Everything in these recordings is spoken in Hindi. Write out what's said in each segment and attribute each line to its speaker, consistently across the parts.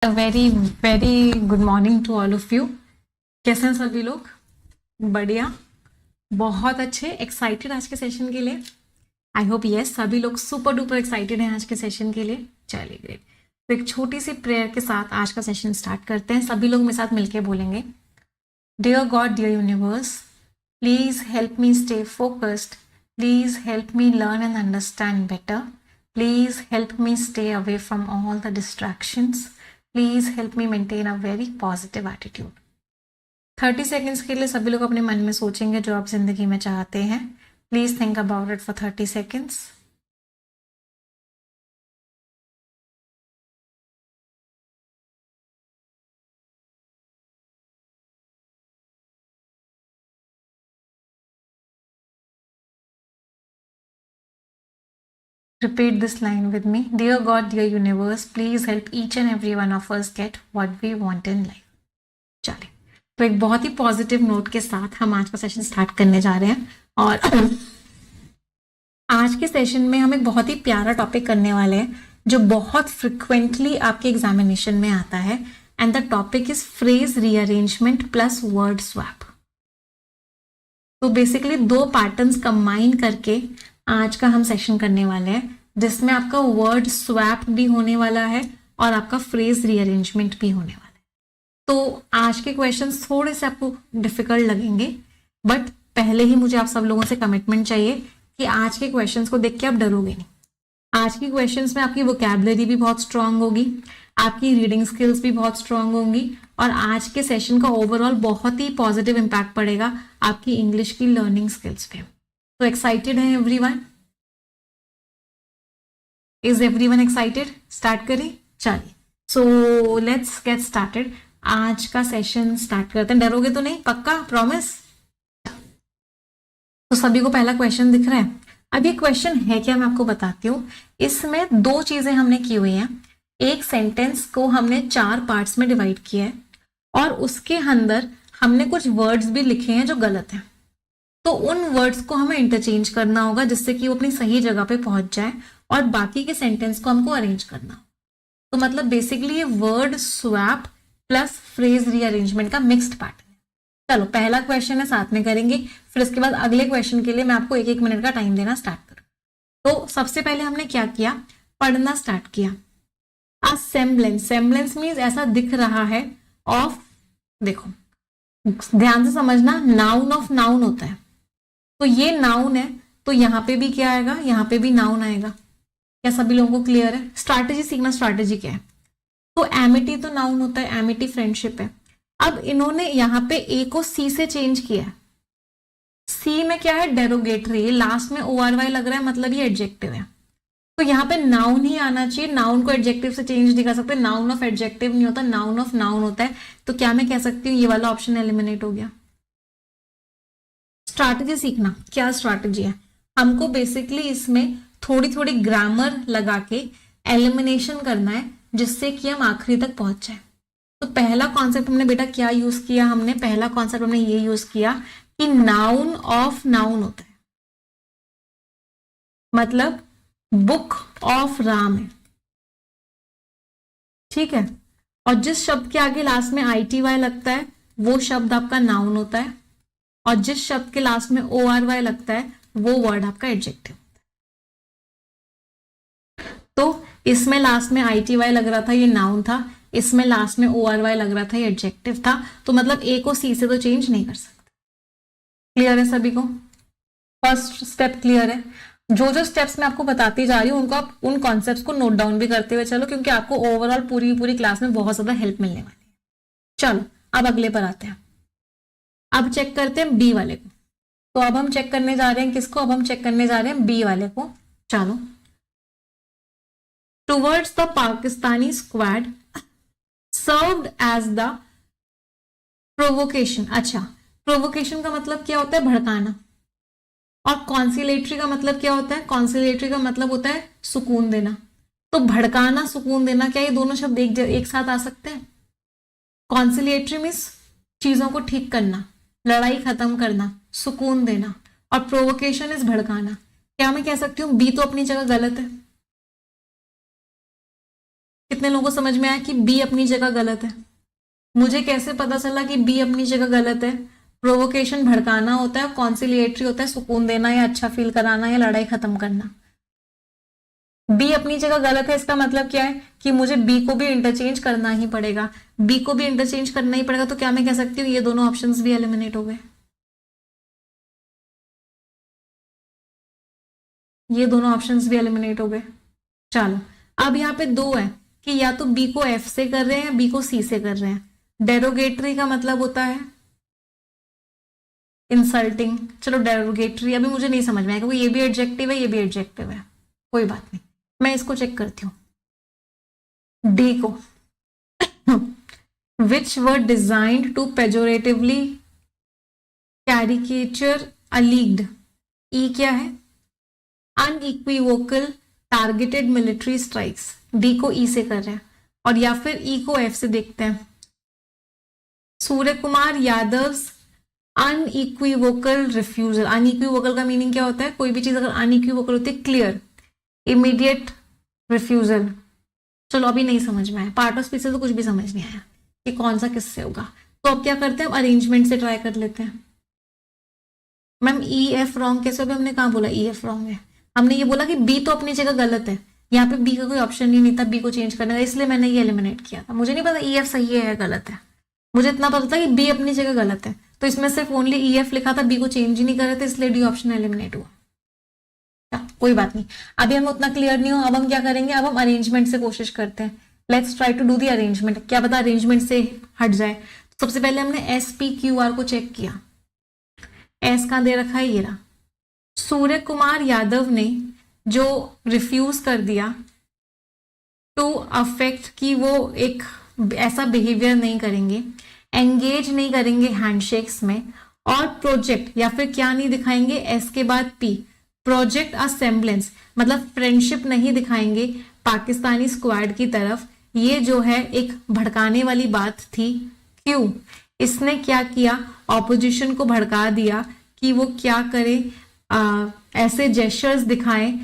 Speaker 1: Very very good morning to all of you. कैसे हैं सभी लोग? बढ़िया, बहुत अच्छे, एक्साइटेड आज के सेशन के लिए। आई होप यस सभी लोग सुपर डुपर एक्साइटेड हैं आज के सेशन के लिए। चलिए ग्रेट। तो एक छोटी सी प्रेयर के साथ आज का सेशन स्टार्ट करते हैं। सभी लोग मेरे साथ मिलके बोलेंगे, dear God, dear universe, please help me stay focused, please help me learn and understand better, please help me stay away from all the distractions, please help me maintain a very positive attitude. 30 seconds के लिए सभी लोग अपने मन में सोचेंगे जो आप जिंदगी में चाहते हैं। Please think about it for 30 seconds. Repeat this line with me. Dear God, dear universe, please help each and every one of us get what we want in life. चलिए, तो एक बहुत ही पॉजिटिव नोट के साथ हम आज का सेशन स्टार्ट करने जा रहे हैं। और आज के सेशन में हम एक बहुत ही प्यारा टॉपिक करने वाले हैं जो बहुत फ्रिक्वेंटली आपके एग्जामिनेशन में आता है, and the topic is phrase rearrangement plus word swap. तो बेसिकली दो पैटर्न्स कंबाइन करके आज का हम सेशन करने वाले हैं, जिसमें आपका वर्ड स्वैप भी होने वाला है और आपका फ्रेज रीअरेंजमेंट भी होने वाला है। तो आज के क्वेश्चंस थोड़े से आपको डिफिकल्ट लगेंगे, बट पहले ही मुझे आप सब लोगों से कमिटमेंट चाहिए कि आज के क्वेश्चंस को देख के आप डरोगे नहीं। आज के क्वेश्चंस में आपकी वोकैबुलरी भी बहुत स्ट्रांग होगी, आपकी रीडिंग स्किल्स भी बहुत स्ट्रांग होंगी, और आज के सेशन का ओवरऑल बहुत ही पॉजिटिव इम्पैक्ट पड़ेगा आपकी इंग्लिश की लर्निंग स्किल्स पे। तो एक्साइटेड है everyone? Is everyone excited? Start करें? चलिए, सो लेट्स गेट स्टार्टेड। आज का सेशन स्टार्ट करते हैं। डरोगे तो नहीं? पक्का? प्रॉमिस? तो सभी को पहला क्वेश्चन दिख रहा है। अब ये क्वेश्चन है क्या, मैं आपको बताती हूँ। इसमें दो चीजें हमने की हुई हैं। एक सेंटेंस को हमने 4 पार्ट्स में डिवाइड किया है, और उसके अंदर हमने कुछ वर्ड्स भी लिखे हैं जो गलत हैं। तो उन वर्ड्स को हमें इंटरचेंज करना होगा जिससे कि वो अपनी सही जगह पे पहुंच जाए, और बाकी के सेंटेंस को हमको अरेंज करना हो। तो मतलब बेसिकली ये word swap plus phrase rearrangement का मिक्स्ड पैटर्न है। चलो, पहला क्वेश्चन है, साथ में करेंगे, फिर इसके बाद अगले क्वेश्चन के लिए मैं आपको 1-1 मिनट का टाइम देना स्टार्ट करूँ। तो सबसे पहले हमने क्या किया, पढ़ना स्टार्ट किया। आ सेम्बलेंस, सेम्बलेंस मीन्स ऐसा दिख रहा है ऑफ, देखो ध्यान से समझना, नाउन ऑफ नाउन होता है। तो ये नाउन है, तो यहाँ पे भी क्या आएगा, यहाँ पे भी नाउन आएगा। क्या सभी लोगों को क्लियर है? स्ट्रैटेजी सीखना, स्ट्रैटेजी क्या है। तो एमिटी तो नाउन होता है, एमिटी फ्रेंडशिप है। अब इन्होंने यहाँ पे ए को सी से चेंज किया है। सी में क्या है, डेरोगेटरी, लास्ट में ORY लग रहा है, मतलब ये एडजेक्टिव है। तो यहाँ पे नाउन ही आना चाहिए, नाउन को एडजेक्टिव से चेंज नहीं कर सकते। नाउन ऑफ एडजेक्टिव नहीं होता, नाउन ऑफ नाउन होता है। तो क्या मैं कह सकती हूँ, ये वाला ऑप्शन एलिमिनेट हो गया। स्ट्रैटेजी सीखना, क्या स्ट्रैटेजी है, हमको बेसिकली इसमें थोड़ी थोड़ी ग्रामर लगा के एलिमिनेशन करना है, जिससे कि हम आखिरी तक पहुंच जाए। तो पहला कॉन्सेप्ट हमने बेटा क्या यूज किया, हमने पहला कॉन्सेप्ट हमने ये यूज किया कि नाउन ऑफ नाउन होता है, मतलब बुक ऑफ राम है, ठीक है। और जिस शब्द के आगे लास्ट में ITY लगता है वो शब्द आपका नाउन होता है, और जिस शब्द के लास्ट में ORY लगता है वो वर्ड आपका एडजेक्टिव। तो इसमें लास्ट में ITY लग रहा था, ये नाउन था। इसमें लास्ट में ORY लग रहा था, ये एडजेक्टिव था। तो मतलब A को C से तो चेंज नहीं कर सकते। क्लियर है सभी को? फर्स्ट स्टेप क्लियर है। जो जो स्टेप्स मैं आपको बताती जा रही हूँ उनको आप उन कॉन्सेप्ट्स को नोट डाउन भी करते हुए चलो, क्योंकि आपको ओवरऑल पूरी क्लास में बहुत ज्यादा हेल्प मिलने वाली है। चलो, अब अगले पर आते हैं। अब चेक करते हैं बी वाले को। तो अब हम चेक करने जा रहे हैं किसको, अब हम चेक करने जा रहे हैं बी वाले को। चलो, towards the Pakistani squad served as the provocation. अच्छा, प्रोवोकेशन का मतलब क्या होता है, भड़काना। और कॉन्सिलेटरी का मतलब क्या होता है, कॉन्सिलेटरी का मतलब होता है सुकून देना। तो भड़काना, सुकून देना, क्या ये दोनों शब्द एक साथ आ सकते हैं? कॉन्सिलेटरी मीन्स चीजों को ठीक करना, लड़ाई खत्म करना, सुकून देना, और प्रोवोकेशन इज भड़काना। क्या मैं कह सकती हूँ बी तो अपनी जगह गलत है? कितने लोगों को समझ में आया कि बी अपनी जगह गलत है? मुझे कैसे पता चला कि बी अपनी जगह गलत है? प्रोवोकेशन भड़काना होता है, कॉन्सिलिएटरी होता है सुकून देना या अच्छा फील कराना या लड़ाई खत्म करना। बी अपनी जगह गलत है, इसका मतलब क्या है कि मुझे बी को भी इंटरचेंज करना ही पड़ेगा। बी को भी इंटरचेंज करना ही पड़ेगा, तो क्या मैं कह सकती हूँ ये दोनों ऑप्शंस भी एलिमिनेट हो गए? ये दोनों ऑप्शंस भी एलिमिनेट हो गए। चलो, अब यहाँ पे दो है कि या तो बी को एफ से कर रहे हैं, बी को सी से कर रहे हैं। डेरोगेटरी का मतलब होता है इंसल्टिंग। चलो डेरोगेटरी अभी मुझे नहीं समझ में आया, क्योंकि ये भी एडजेक्टिव है, ये भी एडजेक्टिव है। कोई बात नहीं, मैं इसको चेक करती हूँ। डी को विच वर डिजाइंड टू पेजोरेटिवली कैरिकेचर अलीग्ड। ई क्या है? Unequivocal targeted military strikes. D को ई से कर रहे हैं, और या फिर ई को एफ से देखते हैं। Surya Kumar Yadav unequivocal refusal. Unequivocal का मीनिंग क्या होता है? कोई भी चीज अगर अनइक्विवोकल होती है, क्लियर, इमीडिएट रिफ्यूजल। चलो अभी नहीं समझ में आया, पार्ट ऑफ स्पीच से तो कुछ भी समझ नहीं आया कि कौन सा किससे होगा। तो अब क्या करते हैं, अब अरेंजमेंट से ट्राई कर लेते हैं। मैम ई एफ रॉन्ग कैसे हो गया? हमने कहाँ बोला ई एफ रॉन्ग है? हमने ये बोला कि बी तो अपनी जगह गलत है, यहाँ पे बी का कोई ऑप्शन ही नहीं था बी को चेंज करने का, इसलिए मैंने ये एलिमिनेट किया था। मुझे नहीं पता ई एफ सही है या गलत है, मुझे इतना पता था कि बी अपनी जगह गलत है, तो इसमें सिर्फ ओनली ई एफ लिखा था, बी को चेंज ही नहीं कर रहे थे, इसलिए डी ऑप्शन एलिमिनेट हुआ। कोई बात नहीं, अभी हम उतना क्लियर नहीं हो। अब हम क्या करेंगे, अब हम अरेंजमेंट से कोशिश करते हैं। Let's try to do the arrangement. क्या पता अरेंजमेंट से हट जाए। तो सबसे पहले हमने एस पी क्यू आर को चेक किया। एस का दे रखा है ये रहा। सूर्य कुमार यादव ने जो रिफ्यूज कर दिया टू अफेक्ट, कि वो एक ऐसा बिहेवियर नहीं करेंगे, एंगेज नहीं करेंगे हैंडशेक्स में, और प्रोजेक्ट या फिर क्या नहीं दिखाएंगे, एस के बाद पी, प्रोजेक्ट असेंबलेंस, मतलब फ्रेंडशिप नहीं दिखाएंगे पाकिस्तानी स्क्वाड की तरफ। ये जो है एक भड़काने वाली बात थी। क्यों? इसने क्या किया, ऑपोजिशन को भड़का दिया कि वो क्या करे, ऐसे जेस्चर्स दिखाएं,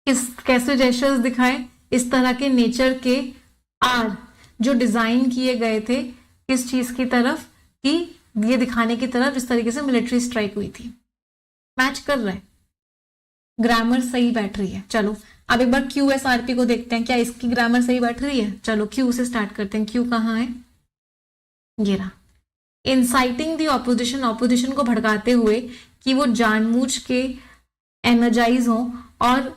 Speaker 1: कैसे जेस्चर्स दिखाएं, इस तरह के नेचर के आर जो डिजाइन किए गए थे किस चीज की तरफ, कि ये दिखाने की तरफ जिस तरीके से मिलिट्री स्ट्राइक हुई थी। मैच कर रहा है, ग्रामर सही बैठ रही है। चलो अब एक बार क्यू एस आर पी को देखते हैं, क्या इसकी ग्रामर सही बैठ रही है? चलो क्यू से स्टार्ट करते हैं। क्यू कहाँ है? ये रहा। इंसाइटिंग दी ऑपोजिशन, ऑपोजिशन को भड़काते हुए कि वो जानबूझ के एनर्जाइज हो और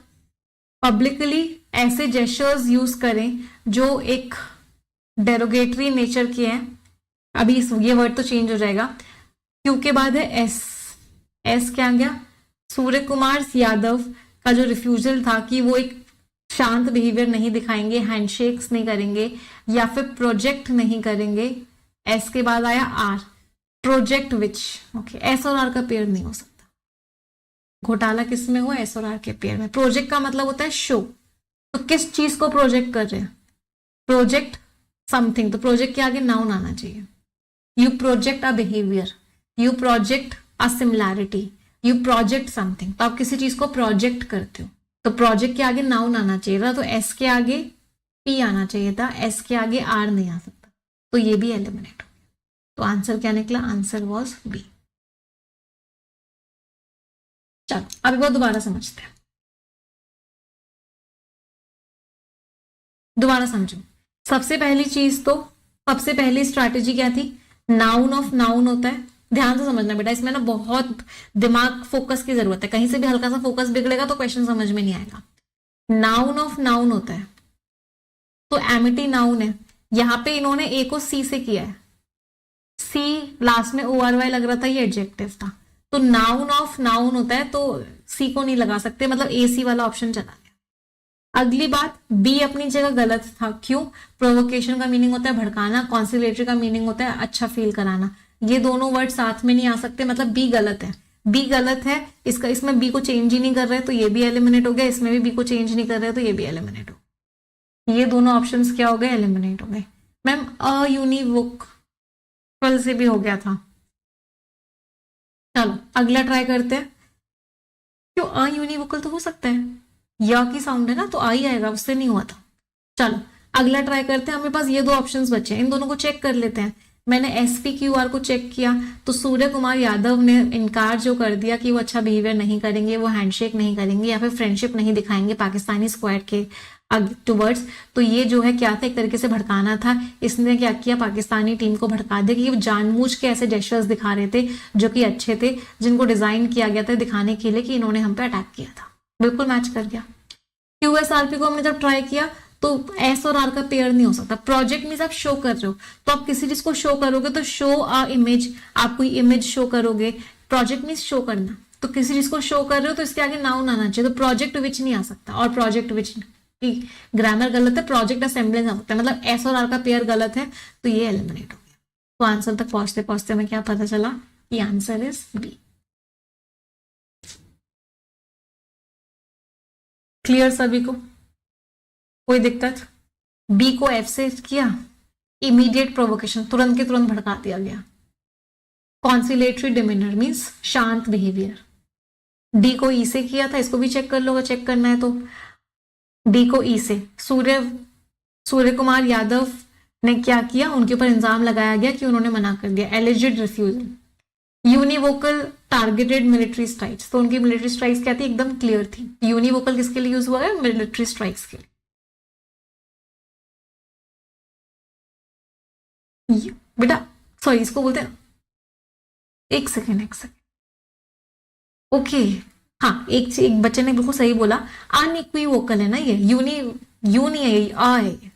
Speaker 1: पब्लिकली ऐसे जेस्चर्स यूज करें जो एक डेरोगेटरी नेचर के हैं। अभी ये वर्ड तो चेंज हो जाएगा। क्यू के बाद है एस। एस क्या गया? सूर्य कुमार यादव का जो रिफ्यूजल था कि वो एक शांत बिहेवियर नहीं दिखाएंगे, हैंडशेक्स नहीं करेंगे या फिर प्रोजेक्ट नहीं करेंगे। एस के बाद आया R, project which. Okay, S और आर का पेयर नहीं हो सकता। घोटाला किस में हुआ? एस और आर के पेयर में। प्रोजेक्ट का मतलब होता है शो, तो किस चीज को प्रोजेक्ट कर रहे हैं? प्रोजेक्ट समथिंग, तो प्रोजेक्ट के आगे नाउन आना चाहिए। You project a behaviour, you project a similarity, you project something, तो आप किसी चीज को प्रोजेक्ट करते हो, तो प्रोजेक्ट के आगे नाउन आना चाहिए था, तो एस के आगे पी आना चाहिए था, एस के आगे आर नहीं आ सकता, तो ये भी एलिमिनेट हो गया। तो आंसर क्या निकला? Answer was B. चलो अब वो दोबारा समझते हैं, दोबारा समझो। सबसे पहली चीज तो, सबसे पहली स्ट्रैटेजी क्या थी? नाउन ऑफ नाउन होता है। ध्यान से समझना बेटा, इसमें ना बहुत दिमाग फोकस की जरूरत है, कहीं से भी हल्का सा फोकस बिगड़ेगा तो क्वेश्चन समझ में नहीं आएगा। नाउन ऑफ नाउन होता है, तो एमिटी नाउन है। यहां पे इन्होंने ए को सी से किया है, सी लास्ट में ओ आर वाई लग रहा था, ये एडजेक्टिव था, तो नाउन ऑफ नाउन होता है, तो सी को नहीं लगा सकते, मतलब ए सी वाला ऑप्शन चला गया। अगली बात, बी अपनी जगह गलत था। क्यों? प्रोवोकेशन का मीनिंग होता है भड़काना, कॉन्सिलेटरी का मीनिंग होता है अच्छा फील कराना, ये दोनों वर्ड साथ में नहीं आ सकते, मतलब बी गलत है। बी गलत है, इसका इसमें बी को चेंज ही नहीं कर रहे, तो ये भी एलिमिनेट हो गया, इसमें भी बी को चेंज नहीं कर रहे, तो ये भी एलिमिनेट हो गया। ये दोनों ऑप्शंस क्या हो गए? एलिमिनेट हो गए। मैम अयूनिवोकल से भी हो गया था। चलो अगला ट्राई करते हैं। क्यों? अयूनिवोकल तो हो सकता है, या की साउंड है ना, तो आ ही आएगा, उससे नहीं हुआ था। चलो अगला ट्राई करते हैं, हमारे पास ये दो ऑप्शंस बचे हैं, इन दोनों को चेक कर लेते हैं। मैंने SPQR को चेक किया तो सूर्य कुमार यादव ने इनकार जो कर दिया कि वो अच्छा बिहेवियर नहीं करेंगे, वो हैंडशेक नहीं करेंगे या फिर फ्रेंडशिप नहीं दिखाएंगे पाकिस्तानी स्क्वाड के टुवर्ड्स। तो ये जो है क्या था, एक तरीके से भड़काना था। इसने क्या किया, पाकिस्तानी टीम को भड़का दिया कि वो जानबूझ के ऐसे जेस्चर्स दिखा रहे थे जो कि अच्छे थे, जिनको डिजाइन किया गया था दिखाने के लिए कि इन्होंने हम पे अटैक किया था। बिल्कुल मैच कर गया। QSRP को हमने जब ट्राई किया तो S और R का पेयर नहीं हो सकता। प्रोजेक्ट मीन्स आप शो कर रहे हो, तो आप किसी चीज को शो करोगे तो शो अ इमेज, आप कोई इमेज शो करोगे। प्रोजेक्ट मीन्स शो करना, तो किसी चीज को शो कर रहे हो तो इसके आगे नाउन आना चाहिए, तो प्रोजेक्ट विच नहीं आ सकता। और प्रोजेक्ट विच की ग्रामर गलत है, प्रोजेक्ट असेंबलेंस आ सकता है, मतलब S और R का पेयर गलत है, तो ये एलिमिनेट हो गया। तो आंसर तक पहुंचते पहुंचते हमें क्या पता चला कि आंसर इज बी। क्लियर सभी को, कोई दिक्कत? बी को F से किया, इमीडिएट प्रोवोकेशन, तुरंत के तुरंत भड़का दिया गया। कॉन्सिलेटरी डिमिनर मीन्स शांत बिहेवियर। डी को ई से किया था, इसको भी चेक कर लो, चेक करना है तो। डी को ई से सूर्य कुमार यादव ने क्या किया, उनके ऊपर इल्जाम लगाया गया कि उन्होंने मना कर दिया, alleged refusal. Univocal targeted military strikes, तो उनकी मिलिट्री स्ट्राइक्स क्या थी, एकदम क्लियर थी। यूनिवोकल किसके लिए यूज हुआ है, मिलिट्री स्ट्राइक्स के लिए। बेटा सॉरी, इसको बोलते हैं, एक सेकेंड। ओके हाँ, एक बच्चे ने बिल्कुल सही बोला, अनइक्विवोकल है ना ये, यू नहीं है ये, आ है।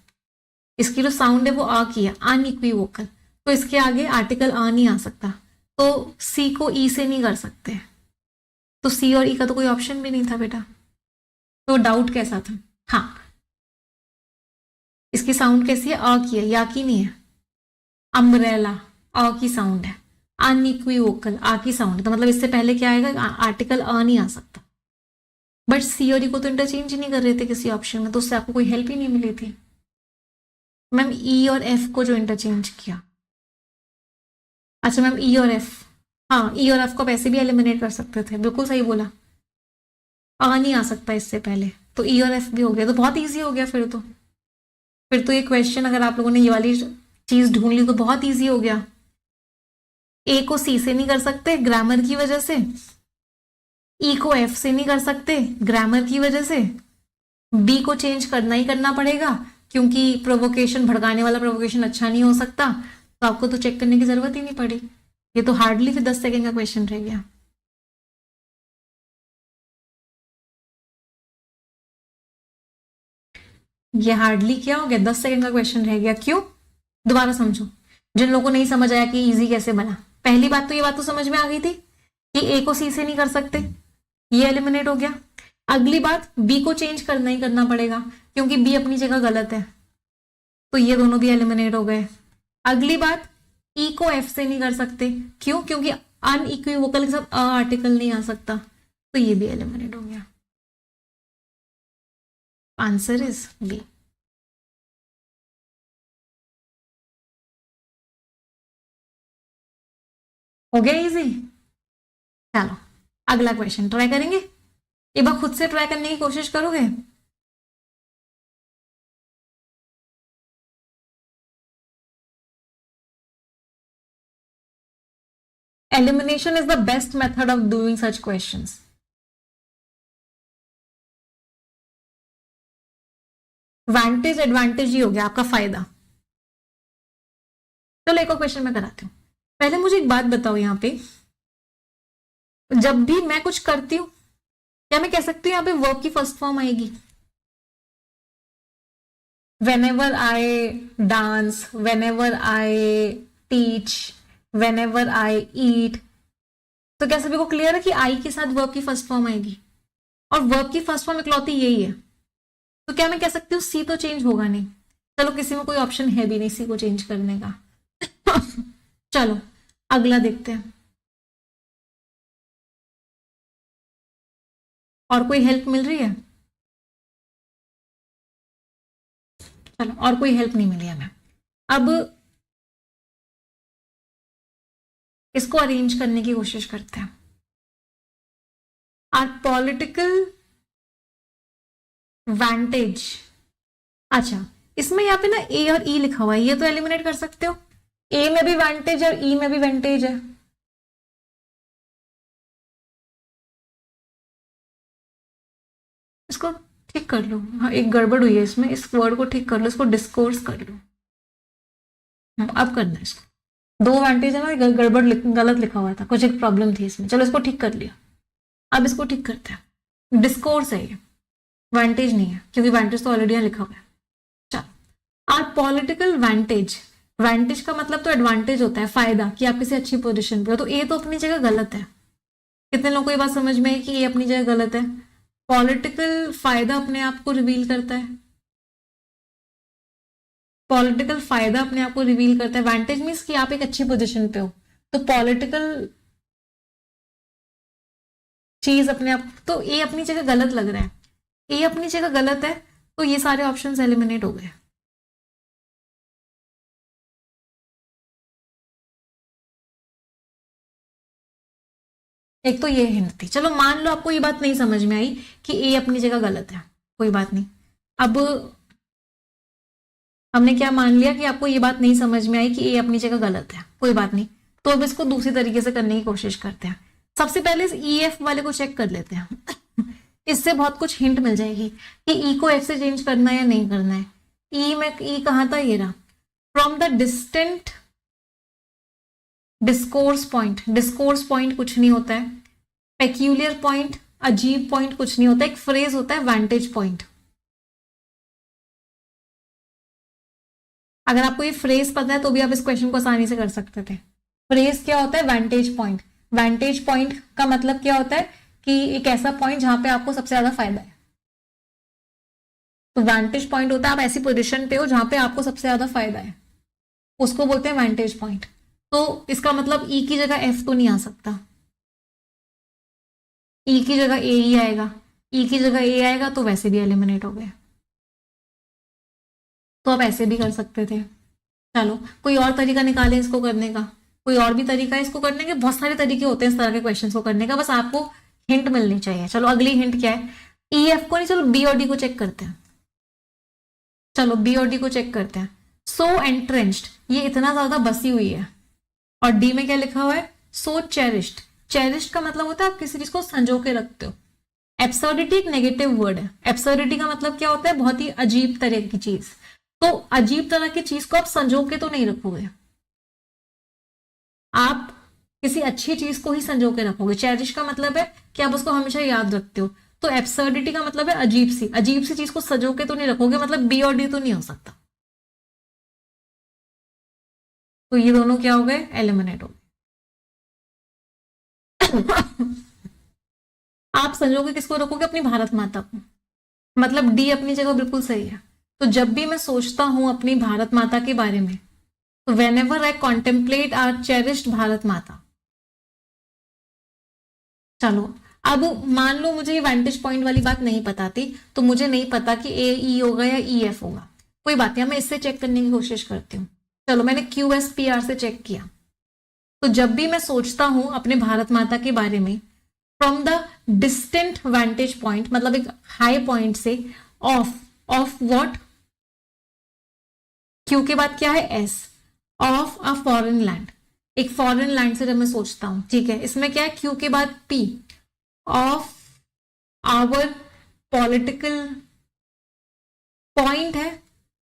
Speaker 1: इसकी जो साउंड है वो आ की है, अनइक्विवोकल, तो इसके आगे आर्टिकल आ नहीं आ सकता, तो सी को ई से नहीं कर सकते, तो सी और ई का तो कोई ऑप्शन भी नहीं था बेटा। तो डाउट कैसा था? हाँ, इसकी साउंड कैसी है, आ की है, या की नहीं है। अम्ब्रेला अ की साउंड है, अनइक्विवोकल आ की साउंड, तो मतलब इससे पहले क्या आएगा, आर्टिकल अ नहीं आ सकता। बट सी और ई को तो इंटरचेंज ही नहीं कर रहे थे किसी ऑप्शन में, तो उससे आपको कोई हेल्प ही नहीं मिली थी। मैम ई और एफ को जो इंटरचेंज किया, अच्छा मैम ई और एफ, हाँ ई और एफ को ऐसे भी एलिमिनेट कर सकते थे, बिल्कुल सही बोला। आ नहीं आ सकता इससे पहले, तो ई और एफ भी हो गया, तो बहुत ईजी हो गया फिर तो ये क्वेश्चन अगर आप लोगों ने ये वाली चीज ढूंढ ली तो बहुत ईजी हो गया। ए को सी से नहीं कर सकते ग्रामर की वजह से, ई को एफ से नहीं कर सकते ग्रामर की वजह से, बी को चेंज करना ही करना पड़ेगा क्योंकि प्रोवोकेशन, भड़काने वाला प्रोवोकेशन अच्छा नहीं हो सकता, तो आपको तो चेक करने की जरूरत ही नहीं पड़ी। ये तो हार्डली फिर 10 सेकेंड का क्वेश्चन रह गया। ये हार्डली क्या हो गया, 10 सेकेंड का क्वेश्चन रह गया। क्यों? दोबारा समझो, जिन लोगों को नहीं समझ आया कि इजी कैसे बना। पहली बात तो ये बात तो समझ में आ गई थी कि ए को सी से नहीं कर सकते, ये एलिमिनेट हो गया। अगली बात, बी को चेंज करना ही करना पड़ेगा क्योंकि बी अपनी जगह गलत है, तो ये दोनों भी एलिमिनेट हो गए। अगली बात, ई को एफ से नहीं कर सकते, क्यों? क्योंकि अनइक्विवोकल के साथ अ आर्टिकल नहीं आ सकता, तो ये भी एलिमिनेट हो गया। Answer is B. हो गया इजी। चलो अगला क्वेश्चन ट्राई करेंगे, एक बार खुद से ट्राई करने की कोशिश करोगे? Elimination is the best method of doing such questions. Advantage advantage ही हो गया आपका फायदा। चलो एक और क्वेश्चन मैं कराती हूँ। पहले मुझे एक बात बताओ, यहाँ पे जब भी मैं कुछ करती हूँ, क्या मैं कह सकती हूँ यहाँ पे वर्ब की फर्स्ट फॉर्म आएगी? whenever I dance, whenever I teach, whenever I eat, तो क्या सभी को क्लियर है कि आई के साथ वर्ब की फर्स्ट फॉर्म आएगी, और वर्ब की फर्स्ट फॉर्म इकलौती यही है, तो क्या मैं कह सकती हूँ सी तो चेंज होगा नहीं? चलो किसी में कोई ऑप्शन है भी नहीं सी को चेंज करने का। चलो अगला देखते हैं, और कोई हेल्प मिल रही है? चलो और कोई हेल्प नहीं मिली हमें। अब इसको अरेंज करने की कोशिश करते हैं। आर पॉलिटिकल vantage अच्छा, इसमें यहाँ पे ना ए और ई लिखा हुआ है, ये तो एलिमिनेट कर सकते हो। ए में भी वेंटेज और ई में भी वेंटेज है, इसको ठीक कर लो। हाँ, एक गड़बड़ हुई है इसमें, इस वर्ड को ठीक कर लो, इसको डिस्कोर्स कर लो। अब करना है इसको। दो वेंटेज है ना, गलत लिखा हुआ था, कुछ एक प्रॉब्लम थी इसमें, चलो इसको ठीक कर लिया। अब इसको ठीक करते हैं। डिस्कोर्स है ये, वेंटेज नहीं है, क्योंकि वेंटेज तो ऑलरेडी यहाँ लिखा हुआ है। चलो, आर पॉलिटिकल वेंटेज, वेंटेज का मतलब तो एडवांटेज होता है, फायदा, कि आप किसी अच्छी पोजीशन पे हो, तो ए तो अपनी जगह गलत है। कितने लोगों को ये बात समझ में है कि ये अपनी जगह गलत है? पॉलिटिकल फायदा अपने आप को रिवील करता है, पॉलिटिकल फायदा अपने आप को रिवील करता है। वेंटेज मीन्स कि आप एक अच्छी पोजीशन पे हो, तो पॉलिटिकल चीज अपने आप, तो ए अपनी जगह गलत लग रहा है, ए अपनी जगह गलत है, तो ये सारे ऑप्शंस एलिमिनेट हो गए। एक तो ये हिंट थी। चलो मान लो आपको ये बात नहीं समझ में आई कि ए अपनी जगह गलत है, कोई बात नहीं। अब हमने क्या मान लिया कि आपको ये बात नहीं समझ में आई कि ए अपनी जगह गलत है, कोई बात नहीं। तो अब इसको दूसरी तरीके से करने की कोशिश करते हैं। सबसे पहले इस ई एफ वाले को चेक कर लेते हैं। इससे बहुत कुछ हिंट मिल जाएगी कि ई को एफ से चेंज करना है या नहीं करना है। ई में ई कहाँ था, ये रहा। From the distant discourse point, discourse point कुछ नहीं होता है, पेक्यूलियर पॉइंट, अजीब पॉइंट कुछ नहीं होता, एक फ्रेज होता है वैंटेज पॉइंट। अगर आपको ये फ्रेज पता है तो भी आप इस क्वेश्चन को आसानी से कर सकते थे। फ्रेज क्या होता है, वैंटेज पॉइंट। वैंटेज पॉइंट का मतलब क्या होता है कि एक ऐसा पॉइंट जहां पे आपको सबसे ज्यादा फायदा है। तो वैंटेज पॉइंट होता है आप ऐसी पोजीशन पे हो जहां पे आपको सबसे ज्यादा फायदा है, उसको बोलते हैं वैंटेज पॉइंट। तो इसका मतलब ई की जगह एफ तो नहीं आ सकता, ई की जगह ए ही आएगा, ई की जगह ए आएगा तो वैसे भी एलिमिनेट हो गए। तो आप ऐसे भी कर सकते थे। चलो कोई और तरीका निकालें इसको करने का, कोई और भी तरीका है इसको करने के, बहुत सारे तरीके होते हैं इस तरह के क्वेश्चन को करने का, बस आपको हिंट मिलनी चाहिए। चलो अगली हिंट क्या है, ई एफ को नहीं, चलो बी और डी को चेक करते हैं। चलो बी और डी को चेक करते हैं। सो एंट्रेंच्ड, ये इतना ज्यादा बसी हुई है, और डी में क्या लिखा हुआ है, सो चेरिश्ड। चेरिश्ड का मतलब होता है आप किसी चीज को संजो के रखते हो। एब्सर्डिटी एक नेगेटिव वर्ड है, एब्सर्डिटी का मतलब क्या होता है, बहुत ही अजीब तरह की चीज। तो अजीब तरह की चीज को आप संजो के तो नहीं रखोगे, आप किसी अच्छी चीज को ही संजो के रखोगे। चेरिश का मतलब है कि आप उसको हमेशा याद रखते हो। तो एब्सर्डिटी का मतलब है अजीब सी चीज को संजो के तो नहीं रखोगे, मतलब बी और डी तो नहीं हो सकता। तो ये दोनों क्या हो गए, एलिमिनेट हो गए। आप संजो के किसको रखोगे, अपनी भारत माता को, मतलब डी अपनी जगह बिल्कुल सही है। तो जब भी मैं सोचता हूं अपनी भारत माता के बारे में, तो whenever I contemplate our cherished Bharat Mata. चलो अब मान लो मुझे ये वेंटेज पॉइंट वाली बात नहीं पता थी, तो मुझे नहीं पता कि ए ई होगा या ई एफ होगा, कोई बात नहीं, मैं इससे चेक करने की कोशिश करती हूँ। चलो मैंने क्यू एस पी आर से चेक किया। तो जब भी मैं सोचता हूं अपने भारत माता के बारे में, फ्रॉम द डिस्टेंट वेंटेज पॉइंट, मतलब एक हाई पॉइंट से, ऑफ व्हाट, क्यू के बाद क्या है, S, of a foreign land, एक फॉरेन लैंड से जब मैं सोचता हूं, ठीक है, इसमें क्या है, क्यू के बाद P, of our political point है,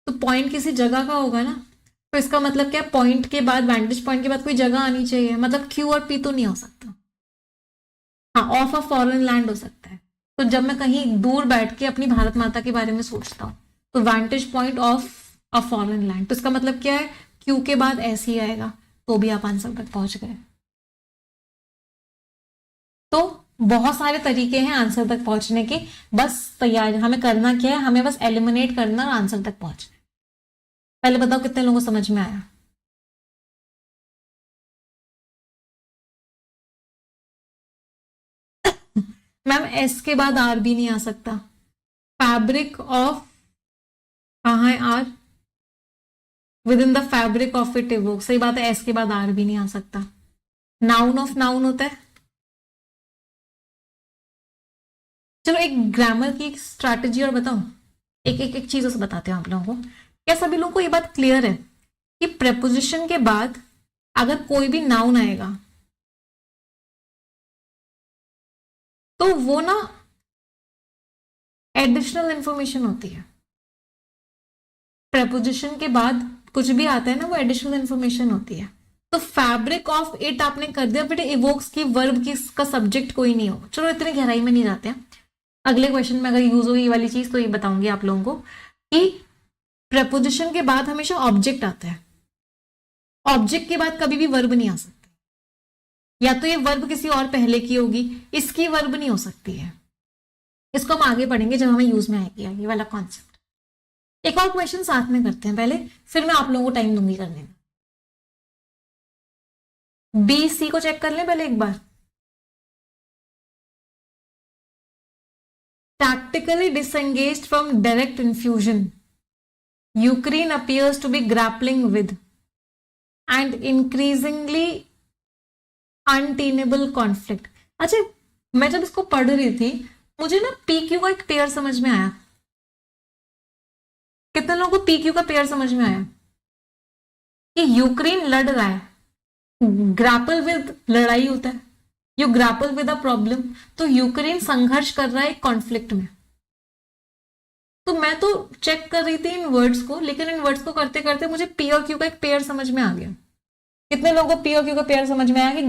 Speaker 1: तो पॉइंट किसी जगह का होगा ना, तो इसका मतलब क्या, पॉइंट के बाद, वेंटेज पॉइंट के बाद कोई जगह आनी चाहिए, मतलब क्यू और पी तो नहीं हो सकता। हाँ, ऑफ अ फॉरेन लैंड हो सकता है। तो जब मैं कहीं दूर बैठ के अपनी भारत माता के बारे में सोचता हूँ, तो वेंटेज point of a foreign land, तो इसका मतलब क्या है, क्यू के बाद ऐसे ही आएगा, तो भी आप आंसर तक पहुंच गए। तो बहुत सारे तरीके हैं आंसर तक पहुंचने के, बस तैयार, हमें करना क्या है, हमें बस एलिमिनेट करना और आंसर तक पहुंचना। पहले बताओ कितने लोगों को समझ में आया। मैम एस के बाद आर भी नहीं आ सकता, फैब्रिक ऑफ, कहाँ है are, within the fabric of it evoke, सही बात है, एस के बाद आर भी नहीं आ सकता। नाउन ऑफ नाउन होता है। चलो एक ग्रामर की स्ट्रैटेजी और बताऊं, एक एक एक चीजों से बताते हैं आप लोगों को। क्या सभी लोगों को ये बात क्लियर है कि प्रेपोजिशन के बाद अगर कोई भी नाउन आएगा तो वो ना एडिशनल इंफॉर्मेशन होती है। प्रेपोजिशन के बाद कुछ भी आता है ना, वो एडिशनल इंफॉर्मेशन होती है। तो फैब्रिक ऑफ इट आपने कर दिया, बेटे इवोक्स की वर्ब की का सब्जेक्ट कोई नहीं होगा। चलो इतनी गहराई में नहीं जाते हैं। अगले क्वेश्चन में अगर यूज होगी ये वाली चीज तो ये बताऊंगी आप लोगों को कि प्रेपोजिशन के बाद हमेशा ऑब्जेक्ट आता है। ऑब्जेक्ट के बाद कभी भी वर्ब नहीं आ सकती, या तो ये वर्ब किसी और पहले की होगी, इसकी वर्ब नहीं हो सकती है। इसको हम आगे पढ़ेंगे जब हमें यूज में आएगी ये वाला कॉन्सेप्ट। एक और क्वेश्चन साथ में करते हैं पहले, फिर मैं आप लोगों को टाइम दूंगी करने में। बी सी को चेक कर लें पहले एक बार। Tactically disengaged from direct infusion, Ukraine appears to be grappling with and increasingly untenable conflict. अच्छा, मैं जब इसको पढ़ रही थी मुझे ना पीक्यू का एक पेयर समझ में आया। कितने लोगों को पीक्यू का पेयर समझ में आया? कि यूक्रेन लड़ रहा है, ग्रैपल विद लड़ाई होता है, you grapple with a problem, तो यूक्रेन संघर्ष कर रहा है एक कॉन्फ्लिक्ट में। तो मैं तो चेक कर रही थी इन वर्ड्स को, लेकिन इन वर्ड्स को करते करते मुझे पी और क्यू का एक पेयर समझ में आ गया। कितने लोगों को पी और क्यू का पेयर समझ में आया कि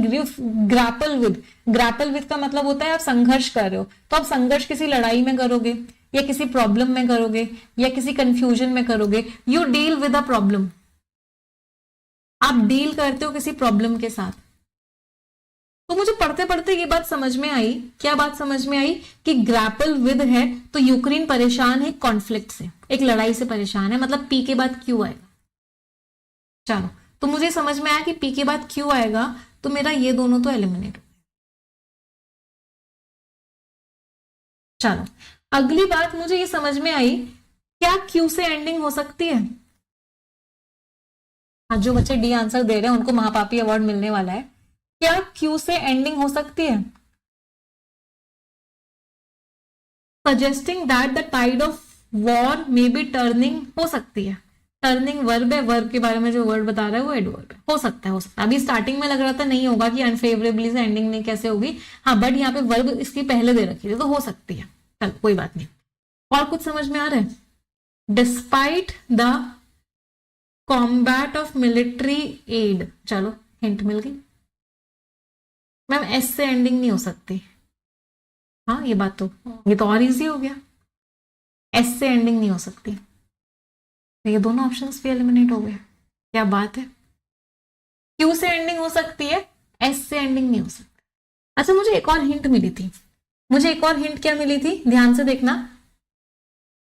Speaker 1: ग्रैपल विद का मतलब होता है आप संघर्ष कर रहे हो, तो आप संघर्ष किसी लड़ाई में करोगे या किसी प्रॉब्लम में करोगे या किसी कंफ्यूजन में करोगे। You deal with a problem, आप डील करते हो किसी प्रॉब्लम के साथ। तो मुझे पढ़ते पढ़ते ये बात समझ में आई, क्या बात समझ में आई कि ग्रैपल विद है तो यूक्रेन परेशान है कॉन्फ्लिक्ट से, एक लड़ाई से परेशान है, मतलब पी के बाद क्यू आएगा। चलो, तो मुझे समझ में आया कि पी के बाद क्यू आएगा, तो मेरा ये दोनों तो एलिमिनेट हो। चलो, अगली बात मुझे ये समझ में आई, क्या क्यू से एंडिंग हो सकती है? हाँ, जो बच्चे डी आंसर दे रहे हैं उनको महापापी अवार्ड मिलने वाला है। क्या क्यू से एंडिंग हो सकती है? Suggesting that the tide of war may be turning, हो सकती है। टर्निंग वर्ब है, वर्ब के बारे में जो वर्ड बता रहा है वो एडवर्ब है। हो सकता है, हो सकता है। अभी स्टार्टिंग में लग रहा था नहीं होगा कि अनफेवरेबली से एंडिंग नहीं कैसे होगी, हाँ, बट यहाँ पे वर्ब इसकी पहले दे रखी थी तो हो सकती है। चल कोई बात नहीं। और कुछ समझ में आ रहा है? Despite the combat of military add, चलो हिंट मिल गई। मैम एस से एंडिंग नहीं हो सकती, हाँ ये बात तो, ये तो और इजी हो गया, एस से एंडिंग नहीं हो सकती, तो ये दोनों ऑप्शंस भी एलिमिनेट हो गए। क्या बात है, क्यू से एंडिंग हो सकती है, एस से एंडिंग नहीं हो सकती। अच्छा, मुझे एक और हिंट मिली थी, मुझे एक और हिंट क्या मिली थी, ध्यान से देखना।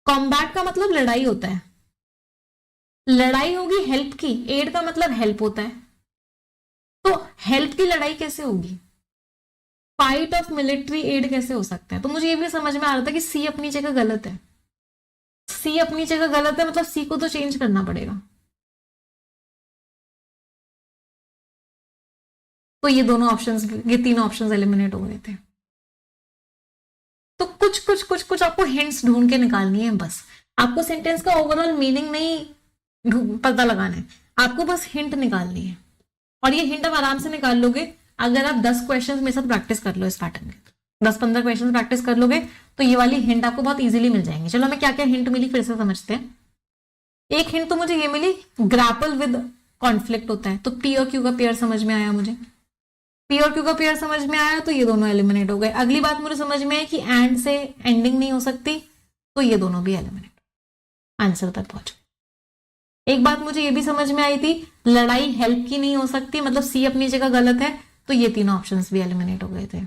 Speaker 1: कॉम्बैट का मतलब लड़ाई होता है, लड़ाई होगी हेल्प की, एड का मतलब हेल्प होता है, तो हेल्प की लड़ाई कैसे होगी? फाइट ऑफ मिलिट्री एड कैसे हो सकता है? तो मुझे ये भी समझ में आ रहा था कि सी अपनी जगह गलत है, सी अपनी जगह गलत है, मतलब सी को तो चेंज करना पड़ेगा। तो ये दोनों ऑप्शंस, ये तीनों ऑप्शंस एलिमिनेट हो गए थे। तो कुछ कुछ कुछ कुछ आपको हिंट्स ढूंढ के निकालनी है बस। आपको सेंटेंस का ओवरऑल मीनिंग नहीं पता लगाना है, आपको बस हिंट निकालनी है। और ये हिंट आप आराम से निकाल लोगे अगर आप 10 क्वेश्चन मेरे साथ प्रैक्टिस कर लो इस पैटर्न के, 10-15 क्वेश्चन प्रैक्टिस कर लोगे तो ये वाली हिंट आपको बहुत इजीली मिल जाएंगे। चलो हमें क्या क्या हिंट मिली फिर से समझते हैं। एक हिंट तो मुझे ये मिली, ग्रैपल विद कॉन्फ्लिक्ट होता है, तो पी और क्यू का पेयर समझ में आया मुझे, पी और क्यू का पेयर समझ में आया तो ये दोनों एलिमिनेट हो गए। अगली बात मुझे समझ में है कि एंड से एंडिंग नहीं हो सकती, तो ये दोनों भी एलिमिनेट, आंसर तक पहुंच गए। एक बात मुझे ये भी समझ में आई थी, लड़ाई हेल्प की नहीं हो सकती, मतलब सी अपनी जगह गलत है, तो ये तीनों ऑप्शंस भी एलिमिनेट हो गए थे।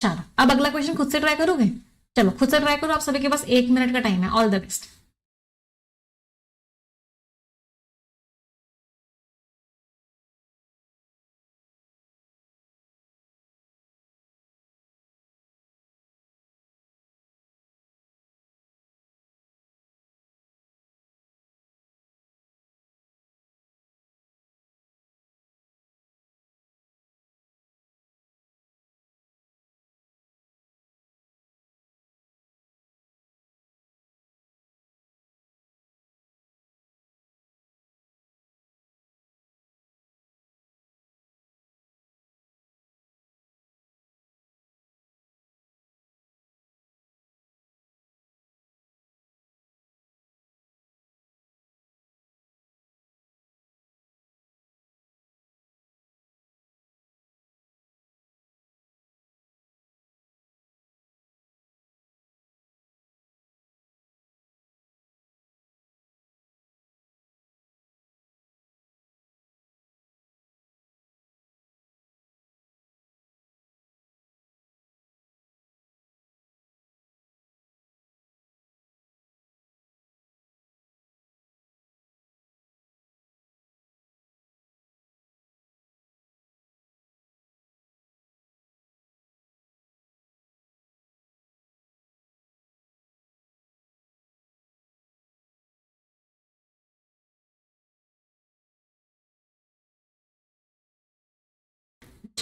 Speaker 1: चलो अब अगला क्वेश्चन खुद से ट्राई करोगे? चलो खुद से ट्राई करो, आप सभी के पास 1 मिनट का टाइम है। All the best.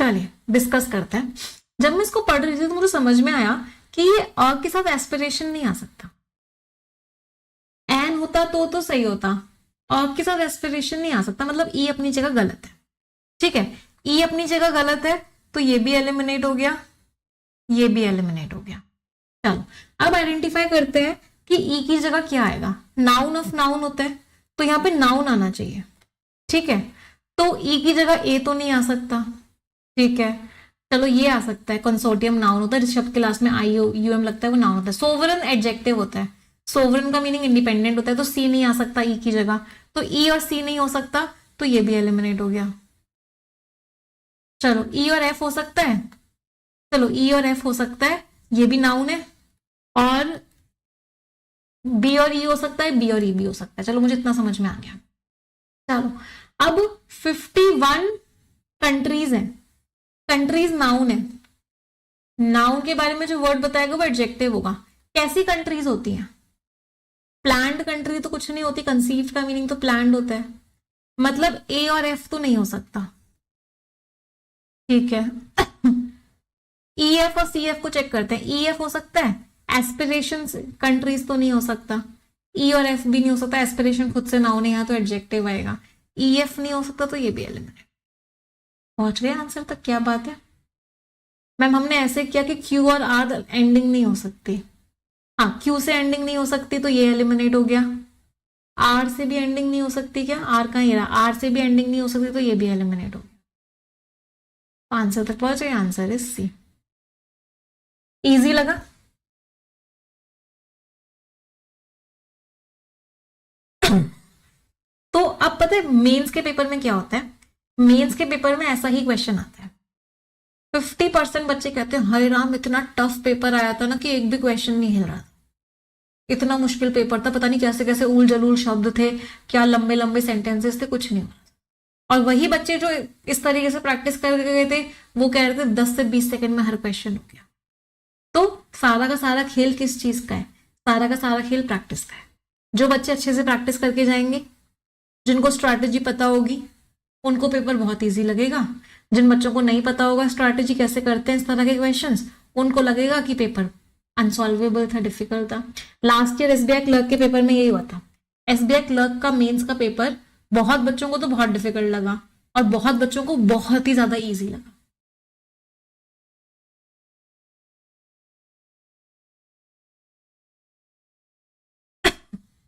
Speaker 1: चलिए डिस्कस करते हैं। जब मैं इसको पढ़ रही थी तो मुझे समझ में आया कि ये अ के साथ एस्पिरेशन नहीं आ सकता। एन होता तो सही होता, अ के साथ एस्पिरेशन नहीं आ सकता, मतलब ई अपनी जगह गलत है। ठीक है, ई अपनी जगह गलत है तो ये भी एलिमिनेट हो गया, ये भी एलिमिनेट हो गया। चलो अब आइडेंटिफाई करते हैं कि ई की जगह क्या आएगा। नाउन ऑफ नाउन होता है तो यहाँ पे नाउन आना चाहिए। ठीक है, तो ई की जगह ए तो नहीं आ सकता। ठीक है, चलो ये आ सकता है, कंसोर्टियम नाउन होता है, जिस शब्द के लास्ट में आई यू एम लगता है वो नाउन होता है। सोवरन एडजेक्टिव होता है, सोवरन का मीनिंग इंडिपेंडेंट होता है, तो सी नहीं आ सकता ई की जगह, तो ई और सी नहीं हो सकता तो ये भी एलिमिनेट हो गया। चलो ई और एफ हो सकता है, चलो ई और एफ हो सकता है, ये भी नाउन है, और बी और ई हो सकता है, बी और ई भी हो सकता है। चलो मुझे इतना समझ में आ गया। चलो अब 51 कंट्रीज हैं, कंट्रीज नाउन है, नाउन के बारे में जो वर्ड बताएगा वो एडजेक्टिव होगा। कैसी कंट्रीज होती हैं? प्लान्ड कंट्री तो कुछ नहीं होती, कंसीव्ड का मीनिंग तो प्लान्ड होता है, मतलब ए और एफ तो नहीं हो सकता। ठीक है ई एफ और सी एफ को चेक करते हैं। ई एफ हो सकता है, एस्पिरेशन कंट्रीज तो नहीं हो सकता, ई और एफ भी नहीं हो सकता, एस्पिरेशन खुद से नाउन है यहाँ तो एडजेक्टिव आएगा। ई एफ नहीं हो सकता तो ये भी एलिमिनेट। पहुंच गए आंसर तक? क्या बात है मैम, हमने ऐसे किया कि क्यू और आर एंडिंग नहीं हो सकती। हाँ, क्यू से एंडिंग नहीं हो सकती तो ये एलिमिनेट हो गया। आर से भी एंडिंग नहीं हो सकती, क्या आर कहाँ ही रहा, आर से भी एंडिंग नहीं हो सकती तो ये भी एलिमिनेट हो गया। आंसर तक पहुंच गए, आंसर इज सी। इजी लगा? तो अब पता है मेंस के पेपर में क्या होता है, मेंस के पेपर में ऐसा ही क्वेश्चन आता है। 50% बच्चे कहते हैं हाय राम इतना टफ पेपर आया था ना कि एक भी क्वेश्चन नहीं हिल रहा था, इतना मुश्किल पेपर था, पता नहीं कैसे कैसे उल जलूल शब्द थे, क्या लंबे लंबे सेंटेंसेस थे, कुछ नहीं हो रहा। और वही बच्चे जो इस तरीके से प्रैक्टिस करके गए थे वो कह रहे थे 10 से 20 सेकंड में हर क्वेश्चन हो गया। तो सारा का सारा खेल किस चीज का है? सारा का सारा खेल प्रैक्टिस का है। जो बच्चे अच्छे से प्रैक्टिस करके जाएंगे, जिनको स्ट्रैटेजी पता होगी, उनको पेपर बहुत इजी लगेगा। जिन बच्चों को नहीं पता होगा स्ट्रैटेजी कैसे करते हैं इस तरह के क्वेश्चंस, उनको लगेगा कि पेपर अनसॉल्वेबल था, डिफिकल्ट था। लास्ट ईयर एसबीआई क्लर्क के पेपर में यही हुआ था। एसबीआई क्लर्क का मेंस का पेपर बहुत बच्चों को तो बहुत डिफिकल्ट लगा और बहुत बच्चों को बहुत ही ज्यादा इजी लगा।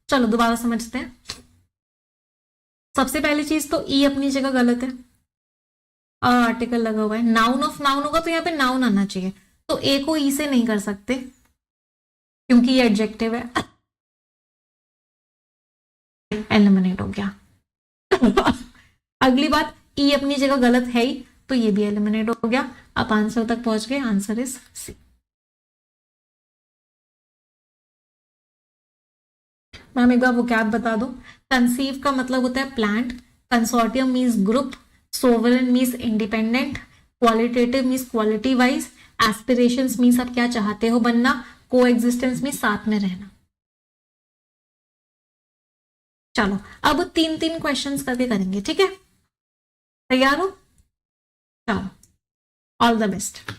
Speaker 1: चलो दोबारा समझते हैं। सबसे पहली चीज तो ई अपनी जगह गलत है, आर्टिकल लगा हुआ है। नाउन ऑफ नाउन होगा तो यहाँ पे नाउन आना चाहिए, तो ए को ई से नहीं कर सकते क्योंकि ये एडजेक्टिव है, एलिमिनेट हो गया। अगली बात, ई अपनी जगह गलत है ही तो ये भी एलिमिनेट हो गया। आप आंसर तक पहुंच गए, आंसर इज सी। मैम एक बार वो क्या बता दो। कंसीव का मतलब होता है plant, consortium means group, sovereign means independent, qualitative means quality wise, aspirations means आप क्या चाहते हो बनना, को एग्जिस्टेंस मीन्स साथ में रहना। चलो अब 3-3 क्वेश्चंस करके करेंगे, ठीक है? तैयार हो? चलो, ऑल द बेस्ट।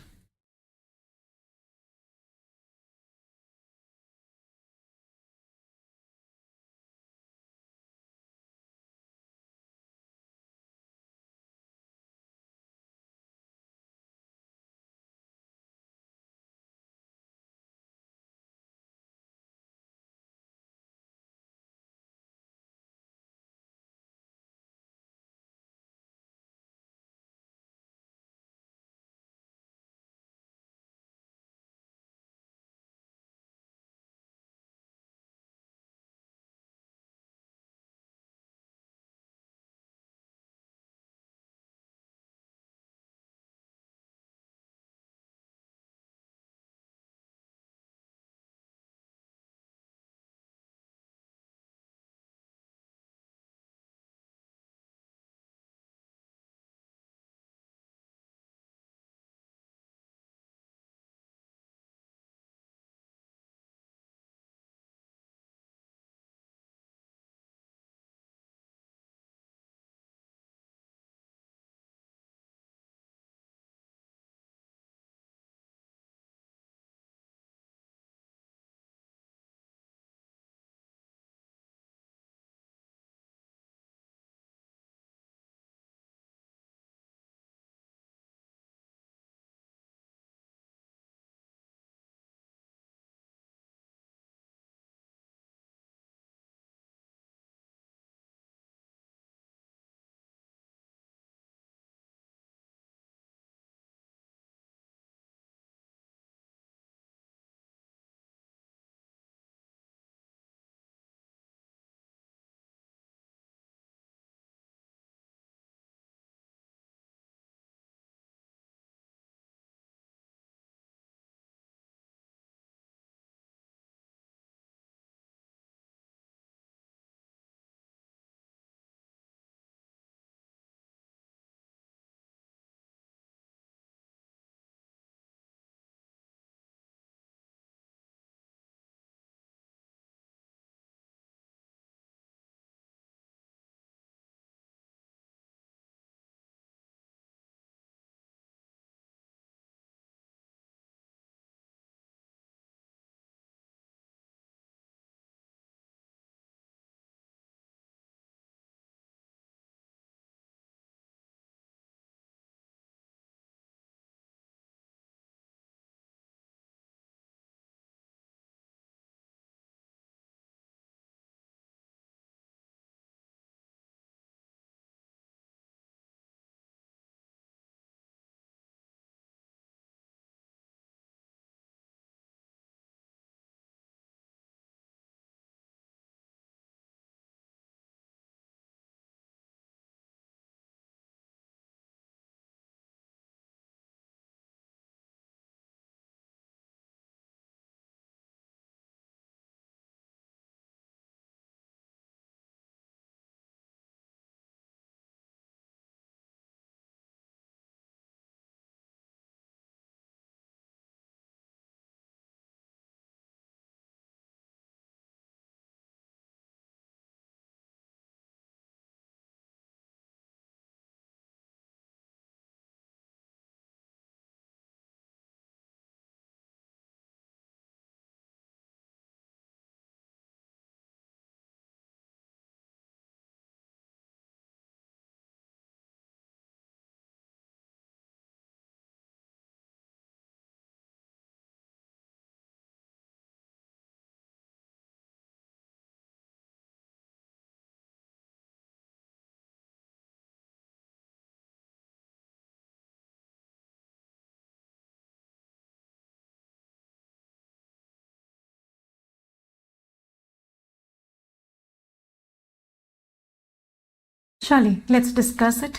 Speaker 1: चलिए let's discuss it.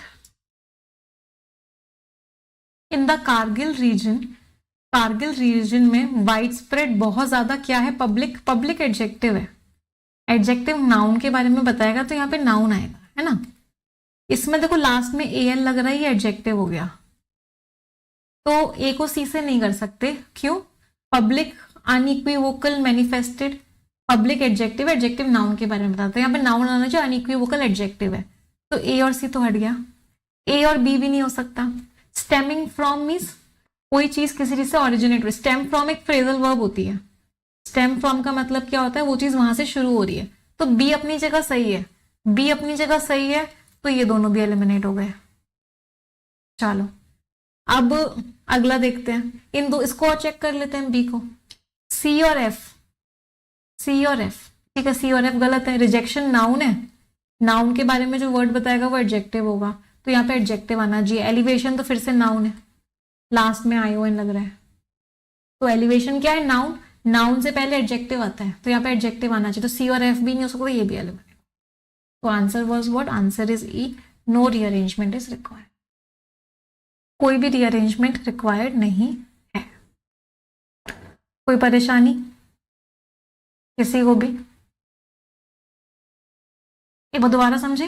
Speaker 1: In the Kargil region में वाइड स्प्रेड बहुत ज्यादा क्या है, पब्लिक एडजेक्टिव है। एडजेक्टिव नाउन के बारे में बताएगा तो यहाँ पे नाउन आएगा, है ना। इसमें देखो लास्ट में एल लग रहा है, ये एडजेक्टिव हो गया, तो ए को सी से नहीं कर सकते। क्यों? Public unequivocal manifested, public adjective, adjective noun के बारे में बताते हैं। यहाँ पे नाउन आना चाहिए, अनइक्विवोकल एडजेक्टिव है, तो ए और सी तो हट गया। ए और बी भी नहीं हो सकता। स्टेमिंग फ्रॉम मीन्स कोई चीज किसी चीज से ऑरिजिनेट हुई। स्टेम फ्रॉम एक फ्रेजल वर्ब होती है। स्टेम फ्रॉम का मतलब क्या होता है, वो चीज वहां से शुरू हो रही है। तो बी अपनी जगह सही है, बी अपनी जगह सही है, तो ये दोनों भी एलिमिनेट हो गए। चलो अब अगला देखते हैं, इन दो इसको और चेक कर लेते हैं, बी को। सी और एफ, ठीक है, सी और एफ गलत है। रिजेक्शन नाउन है, नाउन के बारे में जो वर्ड बताएगा वो एडजेक्टिव होगा, तो यहाँ पे एडजेक्टिव आना चाहिए। एलिवेशन तो फिर से नाउन है, लास्ट में आईओएन लग रहा है, तो एलिवेशन क्या है, नाउन, नाउन से पहले एडजेक्टिव आता है, तो यहाँ पे एडजेक्टिव आना चाहिए। तो सी और एफ भी नहीं हो सकता, ये भी एलिमिनेट। तो answer was what? Answer is E, no rearrangement is required. कोई भी रीअरेंजमेंट रिक्वायर्ड नहीं है। कोई परेशानी किसी को भी? एक बार दोबारा समझे,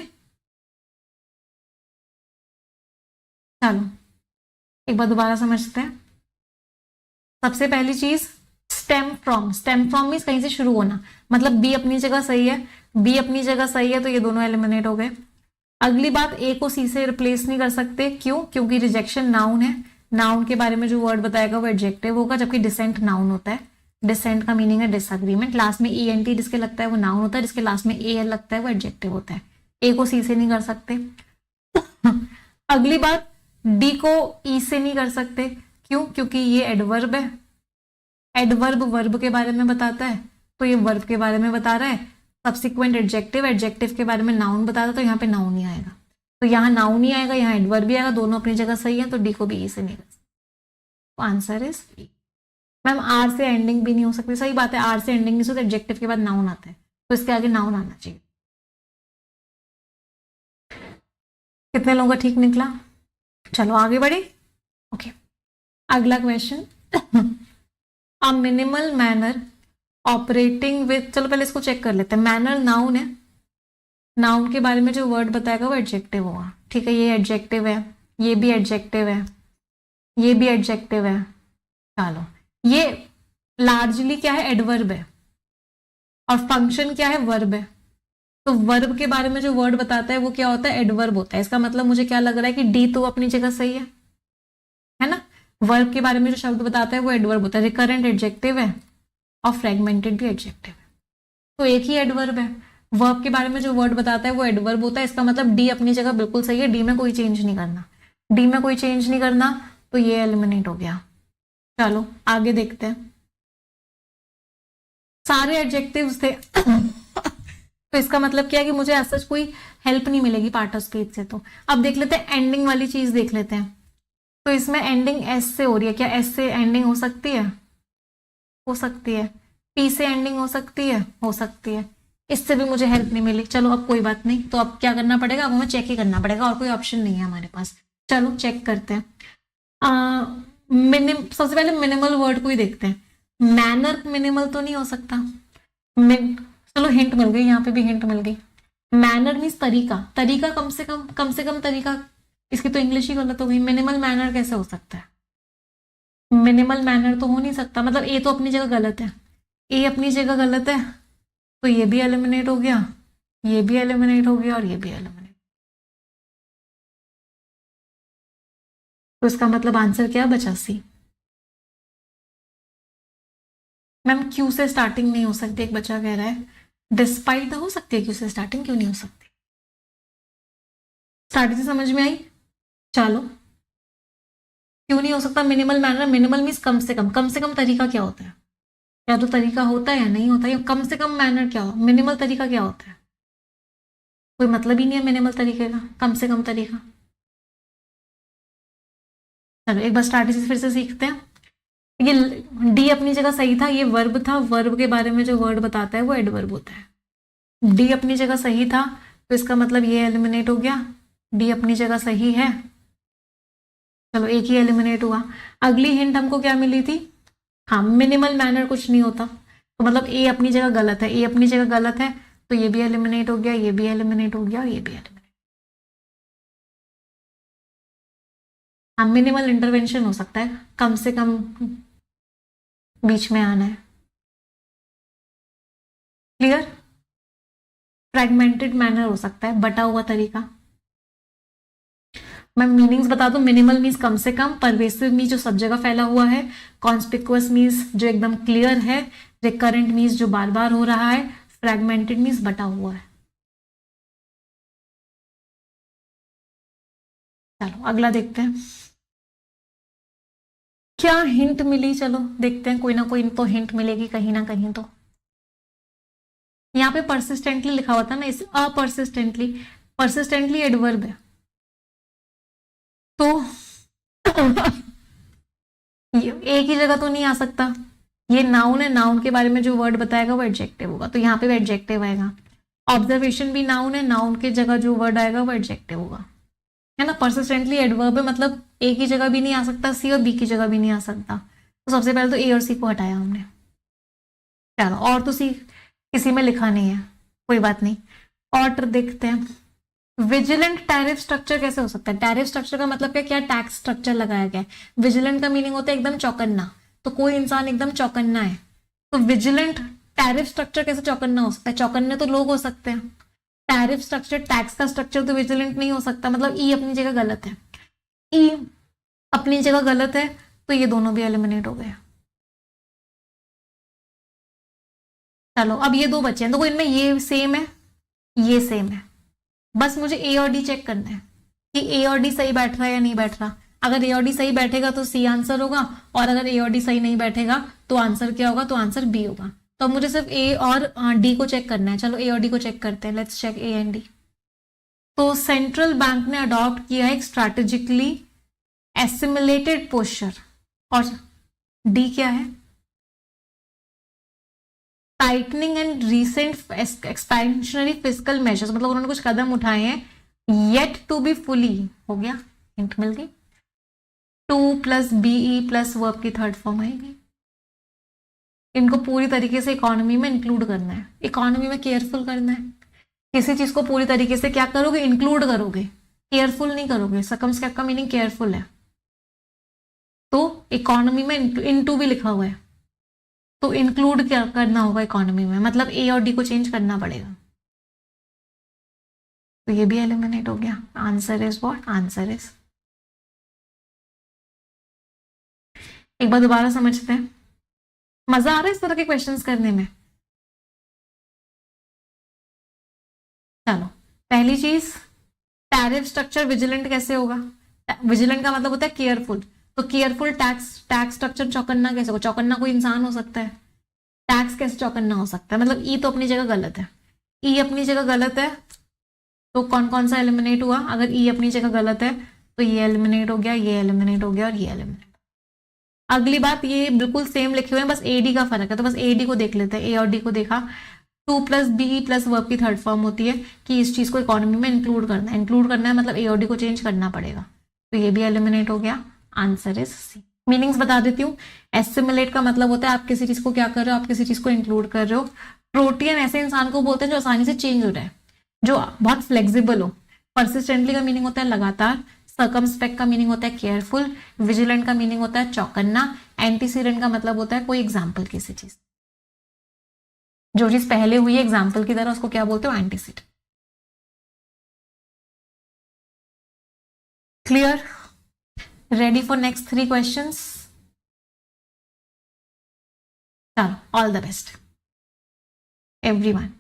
Speaker 1: चलो एक बार दोबारा समझते हैं। सबसे पहली चीज स्टेम फ्रॉम मीन्स कहीं से शुरू होना, मतलब बी अपनी जगह सही है, बी अपनी जगह सही है, तो ये दोनों एलिमिनेट हो गए। अगली बात, ए को सी से रिप्लेस नहीं कर सकते। क्यों? क्योंकि रिजेक्शन नाउन है, नाउन के बारे में जो वर्ड बताएगा वो एडजेक्टिव होगा, जबकि डिसेंट नाउन होता है। डिसेंट का मीनिंग है डिसएग्रीमेंट। लास्ट में ई एन टी जिसके लगता है वो नाउन होता है, जिसके लास्ट में ए एल लगता है वो एडजेक्टिव होता है। ए को सी से नहीं कर सकते। अगली बात, डी को ई से नहीं कर सकते। क्यों? क्योंकि ये एडवर्ब है, एडवर्ब वर्ब के बारे में बताता है, तो ये वर्ब के बारे में बता रहा है। सब्सिक्वेंट एडजेक्टिव, एडजेक्टिव के बारे में नाउन बताता, तो यहाँ पे नाउन नहीं आएगा, तो यहाँ नाउन नहीं आएगा, यहाँ एडवर्ब भी आएगा, दोनों अपनी जगह सही है, तो डी को भी ई से नहीं कर सकते। तो answer is E. Ma'am R से एंडिंग भी नहीं हो सकती, सही बात है, आर से एंडिंग नहीं होती, एडजेक्टिव के बाद नाउन आता है, तो इसके आगे नाउन आना चाहिए। कितने लोगों का ठीक निकला? चलो आगे बढ़े। ओके, अगला question, a minimal manner operating with, चलो पहले इसको चेक कर लेते हैं। मैनर नाउन है, नाउन के बारे में जो वर्ड बताएगा वो एडजेक्टिव होगा, ठीक है, ये एडजेक्टिव है, ये भी एडजेक्टिव है, ये भी एडजेक्टिव है। चलो ये लार्जली क्या है, एडवर्ब है, और फंक्शन क्या है, वर्ब है। तो वर्ब के बारे में जो वर्ड बताता है वो क्या होता है, एडवर्ब होता है। इसका मतलब मुझे क्या लग रहा है कि डी तो अपनी जगह सही है ना। वर्ब के बारे में जो शब्द बताता है वो एडवर्ब होता है, रिकरेंट एडजेक्टिव है और फ्रेगमेंटेड भी एडजेक्टिव है, तो एक ही एडवर्ब है। वर्ब के बारे में जो वर्ड बताता है वो एडवर्ब होता है, इसका मतलब डी अपनी जगह बिल्कुल सही है, डी में कोई चेंज नहीं करना, डी में कोई चेंज नहीं करना, तो ये एलिमिनेट हो गया। चलो आगे देखते हैं, सारे एडजेक्टिव्स थे। तो इसका मतलब क्या है कि मुझे ऐसा कोई हेल्प नहीं मिलेगी पार्ट ऑफ स्पीच से। तो अब देख लेते हैं, एंडिंग वाली चीज देख लेते हैं। तो इसमें एंडिंग एस से हो रही है, क्या एस से एंडिंग हो सकती है? हो सकती है। पी से एंडिंग हो सकती है? हो सकती है। इससे भी मुझे हेल्प नहीं मिली, चलो अब कोई बात नहीं, तो अब क्या करना पड़ेगा, अब हमें चेक ही करना पड़ेगा, और कोई ऑप्शन नहीं है हमारे पास। चलो चेक करते हैं। सबसे पहले मिनिमल वर्ड को ही देखते हैं। मैनर मिनिमल तो नहीं हो सकता। चलो हिंट मिल गई, यहाँ पे भी हिंट मिल गई। मैनर मीन्स तरीका, तरीका कम से कम तरीका, इसकी तो इंग्लिश ही गलत हो गई। मिनिमल मैनर कैसे हो सकता है? मिनिमल मैनर तो हो नहीं सकता, मतलब ए तो अपनी जगह गलत है, ए अपनी जगह गलत है, तो ये भी एलिमिनेट हो गया, ये भी एलिमिनेट हो गया, और ये भी एलिमिनेट। तो इसका मतलब आंसर क्या बचा? सी। मैम क्यू से स्टार्टिंग नहीं हो सकती, एक बच्चा कह रहा है। डिस्पाइट हो सकती है क्यू से स्टार्टिंग, क्यों नहीं हो सकती? स्टार्टिंग से समझ में आई? चलो क्यों नहीं हो सकता मिनिमल मैनर? मिनिमल मीन्स कम से कम तरीका क्या होता है? या तो तरीका होता है या नहीं होता, या कम से कम मैनर क्या हो, मिनिमल तरीका क्या होता है? कोई मतलब ही नहीं है मिनिमल तरीके का, कम से कम तरीका। चलो एक बार स्टार्टिंग से फिर से सीखते हैं। ये डी अपनी जगह सही था, ये वर्ब था, वर्ब के बारे में जो वर्ड बताता है वो एडवर्ब होता है। डी अपनी जगह सही था, तो इसका मतलब ये एलिमिनेट हो गया, डी अपनी जगह सही है। चलो एक ही एलिमिनेट हुआ। अगली हिंट हमको क्या मिली थी, हाँ मिनिमल मैनर कुछ नहीं होता, तो मतलब ए अपनी जगह गलत है, ए अपनी जगह गलत है, तो ये भी एलिमिनेट हो गया, ये भी एलिमिनेट हो गया और ये भी एलिमिनेट। हाँ मिनिमल इंटरवेंशन हो सकता है, कम से कम बीच में आना है। क्लियर। फ्रेगमेंटेड मैनर हो सकता है, बटा हुआ तरीका। मैं मीनिंग्स बता दूं, मिनिमल मीन्स कम से कम, परवेसिव मीन्स जो सब जगह फैला हुआ है, कॉन्स्पिक्युअस मीन्स जो एकदम क्लियर है, रिकरेंट मीन्स जो बार बार हो रहा है, फ्रेगमेंटेड मीन्स बटा हुआ है। चलो अगला देखते हैं क्या हिंट मिली। चलो देखते हैं, कोई ना कोई तो हिंट मिलेगी कहीं ना कहीं। तो यहाँ पे परसिस्टेंटली लिखा हुआ था ना, इस अपर्सिस्टेंटली, परसिस्टेंटली एडवर्ब है तो ये एक ही जगह तो नहीं आ सकता, ये नाउन है, नाउन के बारे में जो वर्ड बताएगा वो एडजेक्टिव होगा, तो यहाँ पे भी एडजेक्टिव आएगा। ऑब्जर्वेशन भी नाउन है, नाउन के जगह जो वर्ड आएगा वो एडजेक्टिव होगा, है ना। परसिस्टेंटली एडवर्ब है, मतलब एक ही जगह भी नहीं आ सकता, सी और बी की जगह भी नहीं आ सकता, तो सबसे पहले तो ए और सी को हटाया हमने। चलो और तो सी किसी में लिखा नहीं है, कोई बात नहीं। और देखते हैं विजिलेंट टैरिफ स्ट्रक्चर कैसे हो सकता है। टैरिफ स्ट्रक्चर का मतलब क्या, टैक्स स्ट्रक्चर लगाया गया है। विजिलेंट का मीनिंग होता है एकदम चौकन्ना, तो कोई इंसान एकदम चौकन्ना है, तो विजिलेंट टैरिफ स्ट्रक्चर कैसे चौकन्ना हो सकता है, चौकन्ने तो लोग हो सकते हैं। टैरिफ स्ट्रक्चर, टैक्स का स्ट्रक्चर तो विजिलेंट नहीं हो सकता, मतलब ई अपनी जगह गलत है, ई अपनी जगह गलत है, तो ये दोनों भी एलिमिनेट हो गए। चलो अब ये दो बचे हैं, तो इनमें ये सेम है, ये सेम है, बस मुझे ए और डी चेक करना है कि ए और डी सही बैठ रहा है या नहीं बैठ रहा। अगर ए और डी सही बैठेगा तो सी आंसर होगा, और अगर ए और डी सही नहीं बैठेगा तो आंसर क्या होगा, तो आंसर बी होगा। तो अब मुझे सिर्फ ए और डी को चेक करना है। चलो ए और डी को चेक करते हैं, let's check A and D. तो सेंट्रल बैंक ने अडॉप्ट किया है एक स्ट्रैटेजिकली एसिमुलेटेड पोस्चर, और डी क्या है, tightening and recent expansionary physical measures, मतलब उन्होंने कुछ कदम उठाए हैं येट टू बी फुली। हो गया, हिंट मिल गई। To plus be plus verb की थर्ड फॉर्म आएगी। इनको पूरी तरीके से इकोनॉमी में इंक्लूड करना है, इकोनॉमी में केयरफुल करना है। किसी चीज को पूरी तरीके से क्या करोगे, इंक्लूड करोगे, केयरफुल नहीं करोगे। सकमस्टेंस का मीनिंग केयरफुल है, तो इकोनॉमी में इनटू भी लिखा हुआ है, तो इंक्लूड क्या करना होगा इकोनॉमी में, मतलब ए और डी को चेंज करना पड़ेगा, तो ये भी एलिमिनेट हो गया। Answer is what, answer is, एक बार दोबारा समझते हैं, मजा आ रहा है इस तरह के क्वेश्चंस करने में। चलो पहली चीज, टैरिफ स्ट्रक्चर विजिलेंट कैसे होगा, विजिलेंट का मतलब होता है केयरफुल, तो केयरफुल टैक्स टैक्स स्ट्रक्चर चौकन्ना कैसे होगा, चौकन्ना कोई इंसान हो सकता है, टैक्स कैसे चौकन्ना हो सकता है, मतलब ई तो अपनी जगह गलत है, ई अपनी जगह गलत है, तो कौन कौन सा एलिमिनेट हुआ, अगर ई अपनी जगह गलत है तो ये एलिमिनेट हो गया, ये एलिमिनेट हो गया और ये एलिमिनेट। अगली बात, ये बिल्कुल सेम लिखे हुए हैं, बस ए डी का फर्क है, तो बस ए डी को देख लेते हैं, ए और डी को देखा। To plus be plus verb की थर्ड फॉर्म होती है कि इस चीज को इकोनॉमी में इंक्लूड करना है, इंक्लूड करना है मतलब ए और डी को चेंज करना पड़ेगा, तो ये भी एलिमिनेट हो गया। Answer is C. मीनिंग्स बता देती हूँ। एसिमुलेट का मतलब होता है आप किसी चीज को क्या कर रहे हो, आप किसी चीज को इंक्लूड कर रहे हो। प्रोटियन ऐसे इंसान को बोलते हैं जो आसानी से चेंज हो रहा है, जो बहुत फ्लेक्सिबल हो। परसिस्टेंटली का मीनिंग होता है लगातार। सर्कमस्पेक्ट का मीनिंग होता है केयरफुल। विजिलेंट का मीनिंग होता है चौकन्ना। एंटीसीडेंट का मतलब होता है कोई एग्जाम्पल, किसी चीज, जो चीज पहले हुई है एग्जाम्पल की तरह, उसको क्या बोलते हो, antecedent. Clear, ready for next 3 questions. चलो ऑल द बेस्ट एवरीवन।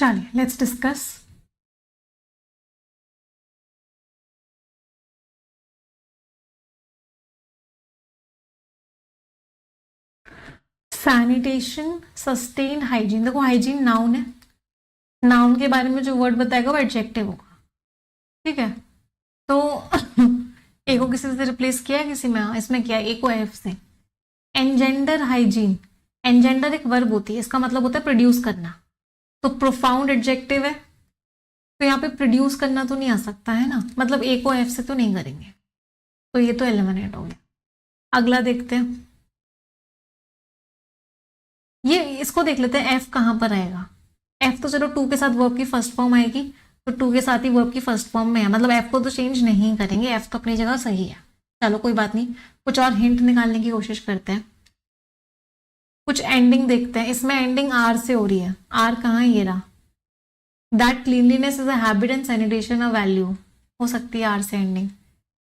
Speaker 1: चलिए let's discuss. Sanitation, sustained hygiene. देखो हाइजीन नाउन है, नाउन के बारे में जो वर्ड बताएगा वो एडजेक्टिव होगा, ठीक है। तो ए को किसी से रिप्लेस किया, किसी में, इसमें किया ए को एफ से। एनजेंडर हाइजीन, एनजेंडर एक वर्ब होती है, इसका मतलब होता है प्रोड्यूस करना, तो प्रोफाउंड एडजेक्टिव है, तो यहाँ पे प्रोड्यूस करना तो नहीं आ सकता है ना, मतलब ए को एफ से तो नहीं करेंगे, तो ये तो एलिमिनेट हो गया। अगला देखते हैं, ये इसको देख लेते हैं, एफ कहाँ पर आएगा। एफ तो चलो टू के साथ वर्ब की फर्स्ट फॉर्म आएगी, तो टू के साथ ही वर्ब की फर्स्ट फॉर्म में है, मतलब एफ को तो चेंज नहीं करेंगे, एफ तो अपनी जगह सही है। चलो कोई बात नहीं, कुछ और हिंट निकालने की कोशिश करते हैं, कुछ एंडिंग देखते हैं। इसमें एंडिंग आर से हो रही है, आर कहाँ है, ये रहा। That cleanliness is a habit and sanitation a value, हो सकती है आर से एंडिंग।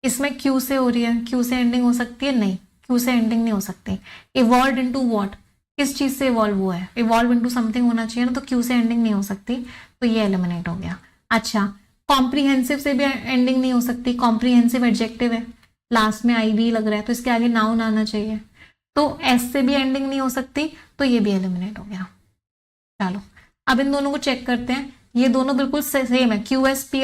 Speaker 1: इसमें क्यू से हो रही है, क्यू से एंडिंग हो सकती है, नहीं, क्यू से एंडिंग नहीं हो सकती। इवॉल्व इनटू व्हाट, किस चीज से इवॉल्व हुआ है, इवॉल्व इनटू समथिंग होना चाहिए ना, तो क्यू से एंडिंग नहीं हो सकती, तो ये एलिमिनेट हो गया। अच्छा, कॉम्प्रीहेंसिव से भी एंडिंग नहीं हो सकती, कॉम्प्रीहेंसिव एडजेक्टिव है, लास्ट में आई वी लग रहा है, तो इसके आगे नाउन आना चाहिए, तो एस से भी एंडिंग नहीं हो सकती, तो ये भी एलिमिनेट हो गया। चलो अब इन दोनों को चेक करते हैं, ये दोनों बिल्कुल सेम है, Q S P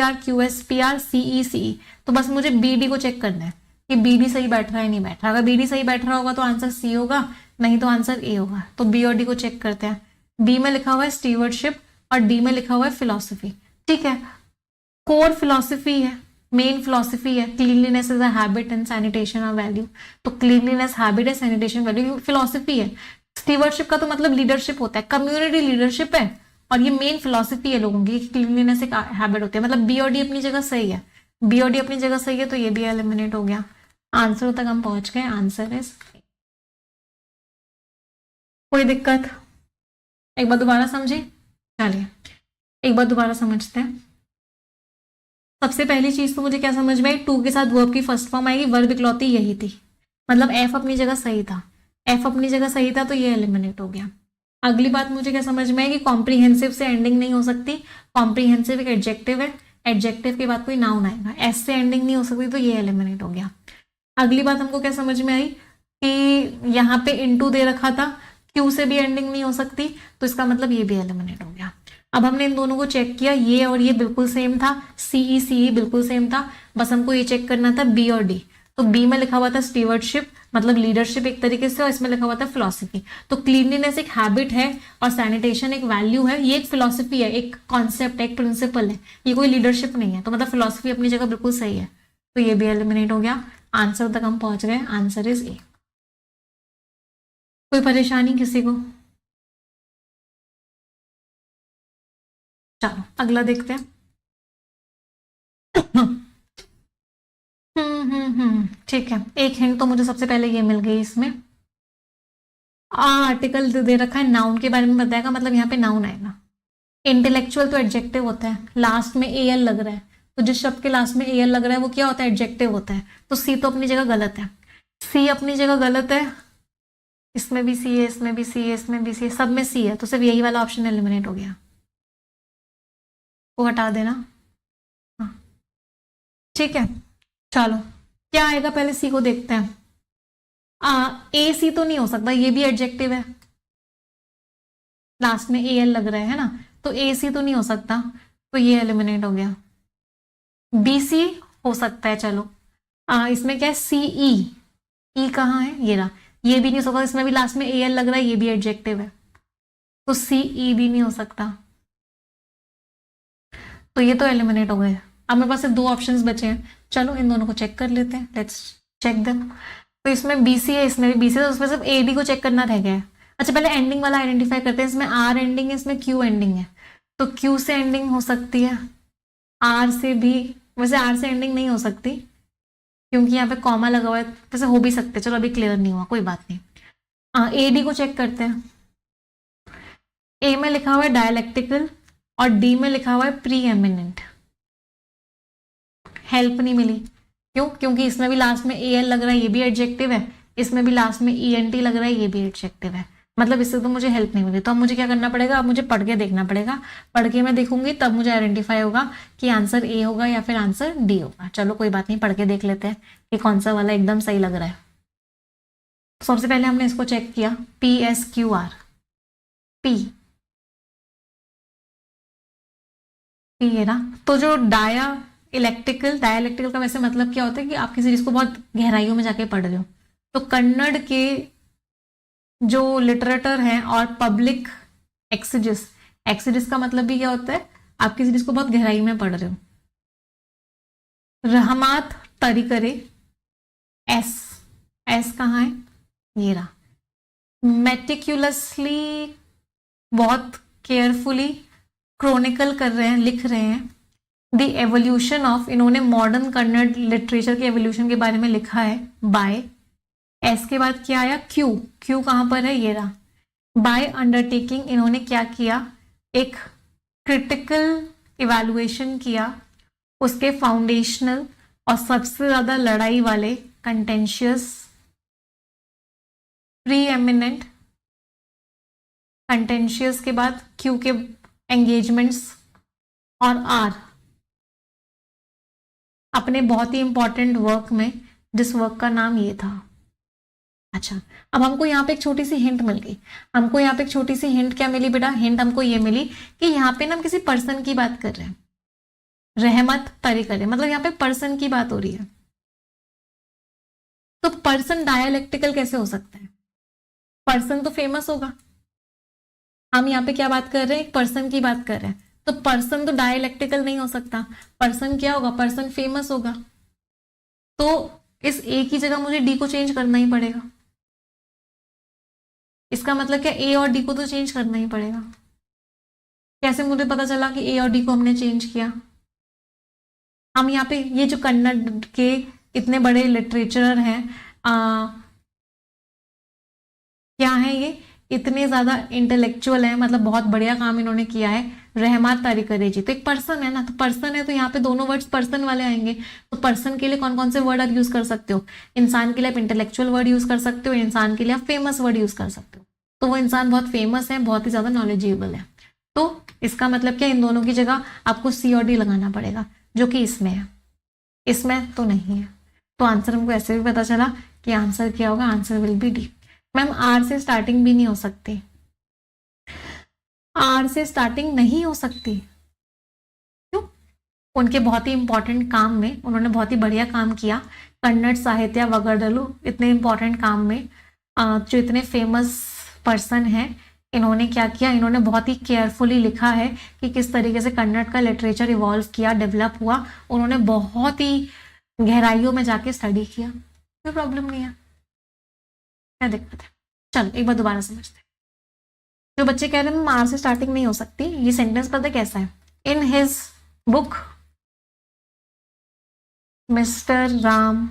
Speaker 1: R C C, तो बस मुझे बी डी को चेक करना है कि बी डी सही बैठ रहा है नहीं बैठ रहा। अगर बी डी सही बैठ रहा होगा तो आंसर सी होगा, नहीं तो आंसर ए होगा। तो बी और डी को चेक करते हैं, बी में लिखा हुआ है स्टीवर्डशिप और डी में लिखा हुआ है फिलोसफी, ठीक है, कोर फिलोसफी है, मेन फिलोसफी है, cleanliness is a habit and sanitation a value, तो क्लीनलीनेस हैबिट है, सैनिटेशन वैल्यू फिलोसफी है। स्टीवर्डशिप का तो मतलब लीडरशिप होता है, कम्युनिटी लीडरशिप है, और ये मेन फिलोसफी है लोगों की, क्लीनलीनेस एक हैबिट होती है, मतलब बी और डी अपनी जगह सही है, बी और डी अपनी जगह सही है, तो ये भी एलिमिनेट हो गया। आंसर तक हम पहुंच गए, आंसर इज, कोई दिक्कत, एक बार दोबारा समझे, चलिए एक बार दोबारा समझते हैं। सबसे पहली चीज तो मुझे क्या समझ में आई, टू के साथ वर्ब की फर्स्ट फॉर्म आएगी, वर्ब इकलौती यही थी, मतलब एफ अपनी जगह सही था, एफ अपनी जगह सही था, तो ये एलिमिनेट हो गया। अगली बात मुझे क्या समझ में आई कि कॉम्प्रीहेंसिव से एंडिंग नहीं हो सकती, कॉम्प्रीहेंसिव एक एडजेक्टिव है, एडजेक्टिव के बाद कोई नाउन आएगा, एस से एंडिंग नहीं हो सकती, तो ये एलिमिनेट हो गया। अगली बात हमको क्या समझ में आई कि यहाँ पे इनटू दे रखा था, क्यू से भी एंडिंग नहीं हो सकती, तो इसका मतलब ये भी एलिमिनेट हो गया। अब हमने इन दोनों को चेक किया, ये और ये बिल्कुल सेम था, सीई सीई बिल्कुल सेम था, बस हमको ये चेक करना था बी और डी, तो बी में लिखा हुआ था स्टीवर्डशिप, मतलब लीडरशिप एक तरीके से, और इसमें लिखा हुआ था फिलोसफी, तो क्लीनलीनेस एक हैबिट है और सैनिटेशन एक वैल्यू है, ये एक फिलोसफी है, एक कॉन्सेप्ट है, एक प्रिंसिपल है, ये कोई लीडरशिप नहीं है, तो मतलब फिलोसफी अपनी जगह बिल्कुल सही है, तो ये भी एलिमिनेट हो गया। आंसर तक हम पहुंच गए, आंसर इज ए। कोई परेशानी किसी को? चलो अगला देखते हैं। ठीक है, एक हिंट तो मुझे सबसे पहले ये मिल गई इसमें, आर्टिकल दे रखा है, नाउन के बारे में बताएगा, मतलब यहाँ पे नाउन आएगा। इंटेलेक्चुअल तो एडजेक्टिव होता है, लास्ट में ए एल लग रहा है, तो जिस शब्द के लास्ट में ए एल लग रहा है वो क्या होता है, एडजेक्टिव होता है, तो सी तो अपनी जगह गलत है, सी अपनी जगह गलत है, इसमें भी सी है, इसमें भी सी है, इसमें भी सी है, सब में सी है, तो सिर्फ यही वाला ऑप्शन एलिमिनेट हो गया, वो हटा देना। हाँ ठीक है, चलो क्या आएगा पहले सी को देखते हैं। ए सी तो नहीं हो सकता, ये भी एडजेक्टिव है, लास्ट में ए एल लग रहा है ना, तो ए सी तो नहीं हो सकता, तो ये एलिमिनेट हो गया। बी सी हो सकता है, चलो इसमें क्या है, सी ई, ई कहाँ है, ये रहा, ये भी नहीं हो सकता, इसमें भी लास्ट में ए एल लग रहा है, ये भी एडजेक्टिव है, तो सी ई भी नहीं हो सकता, तो ये तो एलिमिनेट हो गए। अब मेरे पास सिर्फ दो ऑप्शंस बचे हैं, चलो इन दोनों को चेक कर लेते हैं, लेट्स चेक देम। तो इसमें बी सी है, इसमें भी बी सी है, तो उसमें सिर्फ ए डी को चेक करना रह गया है। अच्छा पहले एंडिंग वाला आइडेंटिफाई करते हैं, इसमें आर एंडिंग है, इसमें क्यू एंडिंग है, तो क्यू से एंडिंग हो सकती है, आर से भी, वैसे आर से एंडिंग नहीं हो सकती क्योंकि यहाँ पे कॉमा लगा हुआ है, वैसे हो भी सकते, चलो अभी क्लियर नहीं हुआ, कोई बात नहीं। ए डी को चेक करते हैं, ए में लिखा हुआ है डायलेक्टिकल और डी में लिखा हुआ है प्री एमिनेंट, हेल्प नहीं मिली, क्यों, क्योंकि इसमें भी लास्ट में ए एल लग रहा है, ये भी एडजेक्टिव है, इसमें भी लास्ट में ई एन टी लग रहा है, ये भी एडजेक्टिव है, मतलब इससे तो मुझे हेल्प नहीं मिली, तो अब मुझे क्या करना पड़ेगा, अब मुझे पढ़ के देखना पड़ेगा। पढ़ के मैं देखूंगी तब मुझे आइडेंटिफाई होगा कि आंसर ए होगा या फिर आंसर डी होगा। चलो कोई बात नहीं, पढ़ के देख लेते हैं कि कौन सा वाला एकदम सही लग रहा है। तो सबसे पहले हमने इसको चेक किया, PSQR, पी ये ना। तो जो डायलैक्टिकल का वैसे मतलब क्या होता है कि आप किसी चीज को बहुत गहराइयों में जाके पढ़ रहे हो। तो कन्नड़ के जो लिटरेचर हैं और पब्लिक एक्सिजिस का मतलब भी क्या होता है, आप किसी चीज को बहुत गहराई में पढ़ रहे हो। रहमात तरीकरे, एस कहाँ है, ये रहा। मेटिक्यूलसली, बहुत केयरफुली क्रॉनिकल कर रहे हैं, लिख रहे हैं। द एवोल्यूशन ऑफ, इन्होंने मॉडर्न कन्नड़ लिटरेचर के एवोल्यूशन के बारे में लिखा है बाय। एस के बाद क्या आया, क्यू कहां पर है, ये रहा। बाय अंडरटेकिंग, इन्होंने क्या किया, एक क्रिटिकल इवैल्यूएशन किया उसके फाउंडेशनल और सबसे ज्यादा लड़ाई वाले कंटेंशियस, प्री एमिनेंट, कंटेंशियस के बाद क्यू के एंगेजमेंट्स, और आर अपने बहुत ही इंपॉर्टेंट वर्क में, जिस वर्क का नाम ये था। अच्छा, अब हमको यहाँ पे एक छोटी सी हिंट मिल गई। हमको यहाँ पे एक छोटी सी हिंट क्या मिली बेटा, हिंट हमको ये मिली कि यहाँ पे ना हम किसी पर्सन की बात कर रहे हैं। रहमत तरीकरे, मतलब यहाँ पे पर्सन की बात हो रही है। तो पर्सन डायलैक्टिकल कैसे हो सकता है, पर्सन तो फेमस होगा। हम यहाँ पे क्या बात कर रहे हैं, एक पर्सन की बात कर रहे हैं, तो पर्सन तो डायलैक्टिकल नहीं हो सकता। पर्सन क्या होगा, पर्सन फेमस होगा। तो इस ए की जगह मुझे डी को चेंज करना ही पड़ेगा। इसका मतलब क्या, ए और डी को तो चेंज करना ही पड़ेगा। कैसे मुझे पता चला कि ए और डी को हमने चेंज किया, हम यहाँ पे ये जो कन्नड़ के इतने बड़े लिटरेचर हैं, क्या है ये, इतने ज्यादा इंटेलेक्चुअल है, मतलब बहुत बढ़िया काम इन्होंने किया है। रहमत तरीकरे जी तो एक पर्सन है ना, तो पर्सन है तो यहाँ पे दोनों वर्ड्स पर्सन वाले आएंगे। तो पर्सन के लिए कौन कौन से वर्ड आप यूज कर सकते हो, इंसान के लिए आप इंटेलेक्चुअल वर्ड यूज कर सकते हो, इंसान के लिए आप फेमस वर्ड यूज कर सकते हो। तो वो इंसान बहुत फेमस है, बहुत ही ज्यादा नॉलेजेबल है। तो इसका मतलब क्या, इन दोनों की जगह आपको सी और डी लगाना पड़ेगा, जो कि इसमें है, इसमें तो नहीं है। तो आंसर हमको ऐसे भी पता चला कि आंसर क्या होगा, answer will be D. Ma'am R से स्टार्टिंग भी नहीं हो सकती, आर से स्टार्टिंग नहीं हो सकती, क्यों, उनके बहुत ही इंपॉर्टेंट काम में, उन्होंने बहुत ही बढ़िया काम किया कन्नड़ साहित्य वगैरह, इतने इंपॉर्टेंट काम में जो इतने फेमस पर्सन हैं, इन्होंने क्या किया, इन्होंने बहुत ही केयरफुली लिखा है कि किस तरीके से कन्नड़ का लिटरेचर इवॉल्व किया, डेवलप हुआ। उन्होंने बहुत ही गहराइयों में जाके स्टडी किया, कोई प्रॉब्लम नहीं है, क्या दिक्कत है। चलो एक बार दोबारा समझते हैं। जो बच्चे कह रहे हैं आर से स्टार्टिंग नहीं हो सकती, ये सेंटेंस पता कैसा है, in his book mister Ram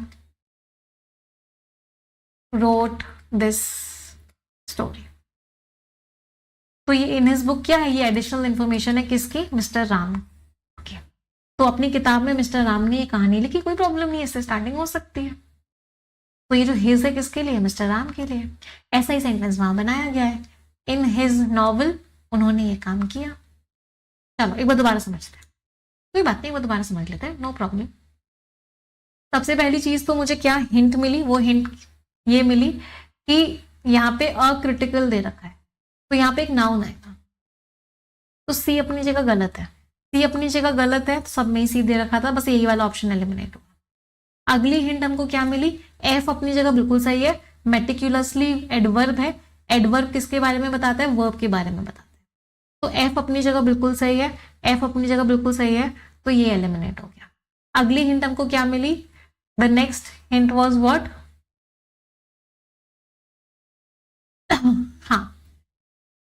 Speaker 1: wrote this story. तो ये इन हिज बुक क्या है, ये एडिशनल इंफॉर्मेशन है किसकी, मिस्टर राम की। तो अपनी किताब में मिस्टर राम ने ये कहानी लिखी, कोई प्रॉब्लम नहीं है, इससे स्टार्टिंग हो सकती है। तो ये जो हिज है किसके लिए, मिस्टर राम के लिए। ऐसा ही सेंटेंस वहां बनाया गया है, इन हिज नॉवल उन्होंने ये काम किया। चलो एक बार दोबारा समझते हैं, कोई बात नहीं, एक बार दोबारा समझ लेते हैं, नो प्रॉब्लम। सबसे पहली चीज तो मुझे क्या हिंट मिली, वो हिंट ये मिली कि यहाँ पे अक्रिटिकल दे रखा है, तो यहाँ पे एक नाउन आएगा। तो सी अपनी जगह गलत है, सी अपनी जगह गलत है, तो सब में ही सी दे रखा था, बस यही वाला ऑप्शन एलिमिनेट हुआ। अगली हिंट हमको क्या मिली, एफ अपनी जगह बिल्कुल सही है, मेटिक्यूलसली एडवर्ब है, एडवर्ब किसके बारे में बताता है, वर्ब के बारे में बताता है। तो एफ अपनी जगह बिल्कुल सही है, एफ अपनी जगह बिल्कुल सही है, तो ये एलिमिनेट हो गया। अगली हिंट हमको क्या मिली, the next hint was what, हाँ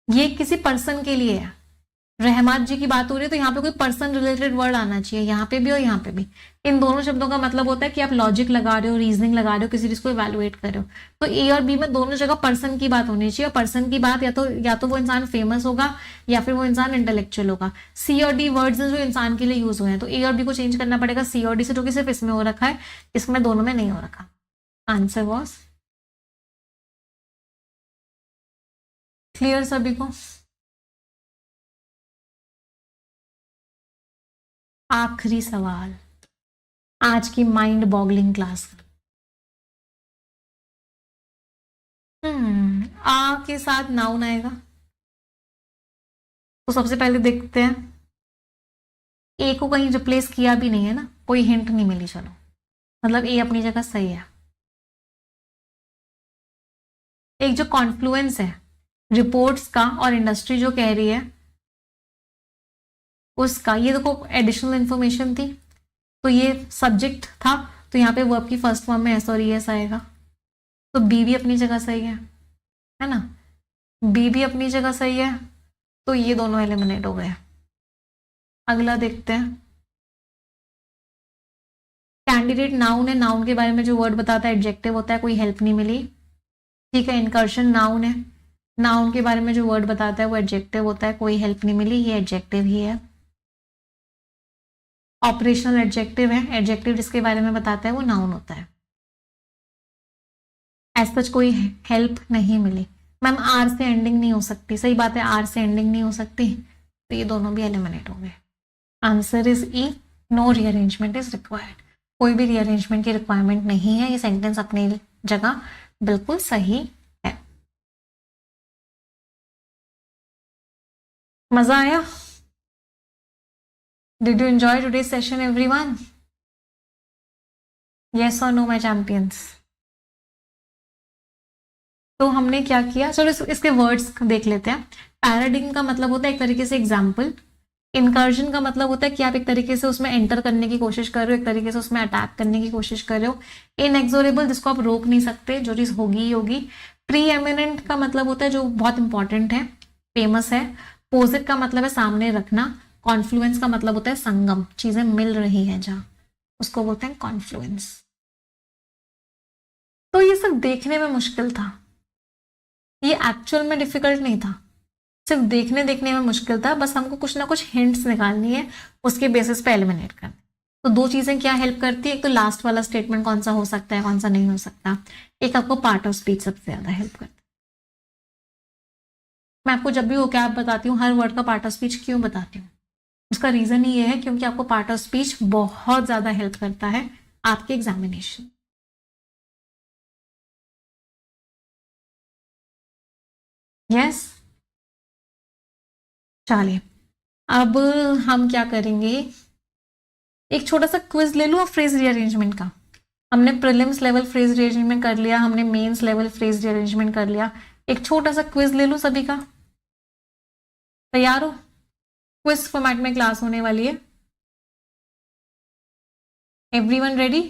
Speaker 1: ये किसी पर्सन के लिए है, रहमत जी की बात हो रही है, तो यहाँ पे कोई पर्सन रिलेटेड वर्ड आना चाहिए, यहाँ पे भी और यहाँ पे भी। इन दोनों शब्दों का मतलब होता है कि आप लॉजिक लगा रहे हो, रीजनिंग लगा रहे हो, किसी चीज को इवैल्यूएट कर रहे हो। तो ए और बी में दोनों जगह पर्सन की बात होनी चाहिए, और पर्सन की बात या तो वो इंसान फेमस होगा या फिर वो इंसान इंटेलेक्चुअल होगा। सी और डी वर्ड्स जो इंसान के लिए यूज हुए हैं, तो ए और बी को चेंज करना पड़ेगा सी और डी से, जो कि सिर्फ इसमें हो रखा है, इसमें दोनों में नहीं हो रखा। आंसर वॉज क्लियर सभी को? आखिरी सवाल आज की माइंड बॉगलिंग क्लास। आ के साथ नाउन आएगा, तो सबसे पहले देखते हैं। ए को कहीं रिप्लेस किया भी नहीं है ना, कोई हिंट नहीं मिली, चलो मतलब ए अपनी जगह सही है। एक जो कॉन्फ्लुएंस है रिपोर्ट्स का और इंडस्ट्री जो कह रही है उसका, ये देखो एडिशनल इंफॉर्मेशन थी, तो ये सब्जेक्ट था, तो यहाँ पे वर्ब की फर्स्ट फॉर्म में एस और ईएस आएगा, तो बी भी अपनी जगह सही है ना, बी भी अपनी जगह सही है, तो ये दोनों एलिमिनेट हो गए। अगला देखते हैं। कैंडिडेट नाउन है, नाउन के बारे में जो वर्ड बताता है एडजेक्टिव होता है, कोई हेल्प नहीं मिली। ठीक है, इनकर्शन नाउन है, नाउन के बारे में जो वर्ड बताता है वो एडजेक्टिव होता है, कोई हेल्प नहीं मिली, ये एडजेक्टिव ही है। ऑपरेशनल एडजेक्टिव है, एडजेक्टिव जिसके बारे में बताता है वो नाउन होता है। एज सच कोई हेल्प नहीं मिली। मैम आर से एंडिंग नहीं हो सकती, सही बात है, आर से एंडिंग नहीं हो सकती, तो ये दोनों भी एलिमिनेट हो गए। Answer is E, no rearrangement is required, कोई भी रीअरेंजमेंट की रिक्वायरमेंट नहीं है, ये सेंटेंस अपनी जगह बिल्कुल सही है। मजा आया? Did you enjoy today's session everyone? Yes और नो माय चैंपियंस? तो हमने क्या किया, चलो इसके वर्ड्स देख लेते हैं। पैराडिग्म का मतलब होता है एक तरीके से एग्जाम्पल। इनकर्जन का मतलब होता है कि आप एक तरीके से उसमें एंटर करने की कोशिश कर रहे हो, एक तरीके से उसमें अटैक करने की कोशिश कर रहे हो। इनएक्सोरेबल, जिसको आप रोक नहीं सकते, जो चीज होगी ही होगी। प्री एमिनेंट का मतलब होता है जो बहुत इंपॉर्टेंट है, फेमस है। पोजिट का मतलब है सामने रखना। कॉन्फ्लुएंस का मतलब होता है संगम, चीजें मिल रही हैं जहां, उसको बोलते हैं कॉन्फ्लुएंस। तो ये सब देखने में मुश्किल था, ये एक्चुअल में डिफिकल्ट नहीं था, सिर्फ देखने देखने में मुश्किल था, बस हमको कुछ ना कुछ हिंट्स निकालनी है, उसके बेसिस पे एलिमिनेट करना। तो दो चीजें क्या हेल्प करती है, एक तो लास्ट वाला स्टेटमेंट कौन सा हो सकता है कौन सा नहीं हो सकता, एक आपको पार्ट ऑफ स्पीच सबसे ज्यादा हेल्प करता है। मैं आपको जब भी वो क्या बताती हूँ, हर वर्ड का पार्ट ऑफ स्पीच क्यों बताती हूँ, उसका रीजन ही ये है क्योंकि आपको पार्ट ऑफ स्पीच बहुत ज्यादा हेल्प करता है आपके एग्जामिनेशन। यस, चलिए अब हम क्या करेंगे, एक छोटा सा क्विज ले लूँ फ्रेज रीअरेंजमेंट का। हमने प्रीलिम्स लेवल फ्रेज रीअरेंजमेंट कर लिया, हमने मेंस लेवल फ्रेज रीअरेंजमेंट कर लिया, एक छोटा सा क्विज ले लूं सभी का। तैयार हो? क्विज फॉर्मेट में क्लास होने वाली है। Everyone ready?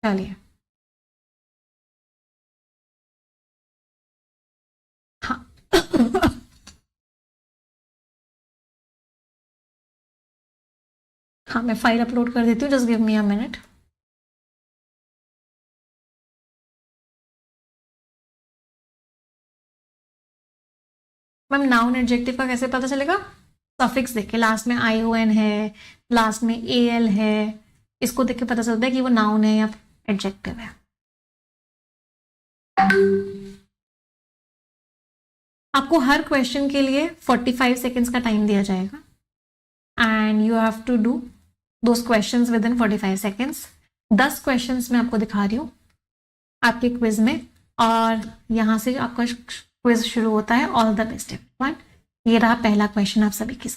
Speaker 1: चलिए, हाँ हाँ मैं फाइल अपलोड कर देती हूँ, just give me a minute. Ma'am noun adjective का कैसे पता चलेगा? सफिक्स देख के, लास्ट में आई ओ एन है, लास्ट में ए एल है, इसको देख के पता चलता है कि वो नाउन है या एडजेक्टिव है। आपको हर क्वेश्चन के लिए 45 सेकेंड्स का टाइम दिया जाएगा and you have to do those questions within 45 seconds. 10 questions मैं आपको दिखा रही हूँ आपके क्विज में, और यहां से आपका क्विज शुरू होता है। All the best everyone. ये रहा पहला क्वेश्चन आप सभी के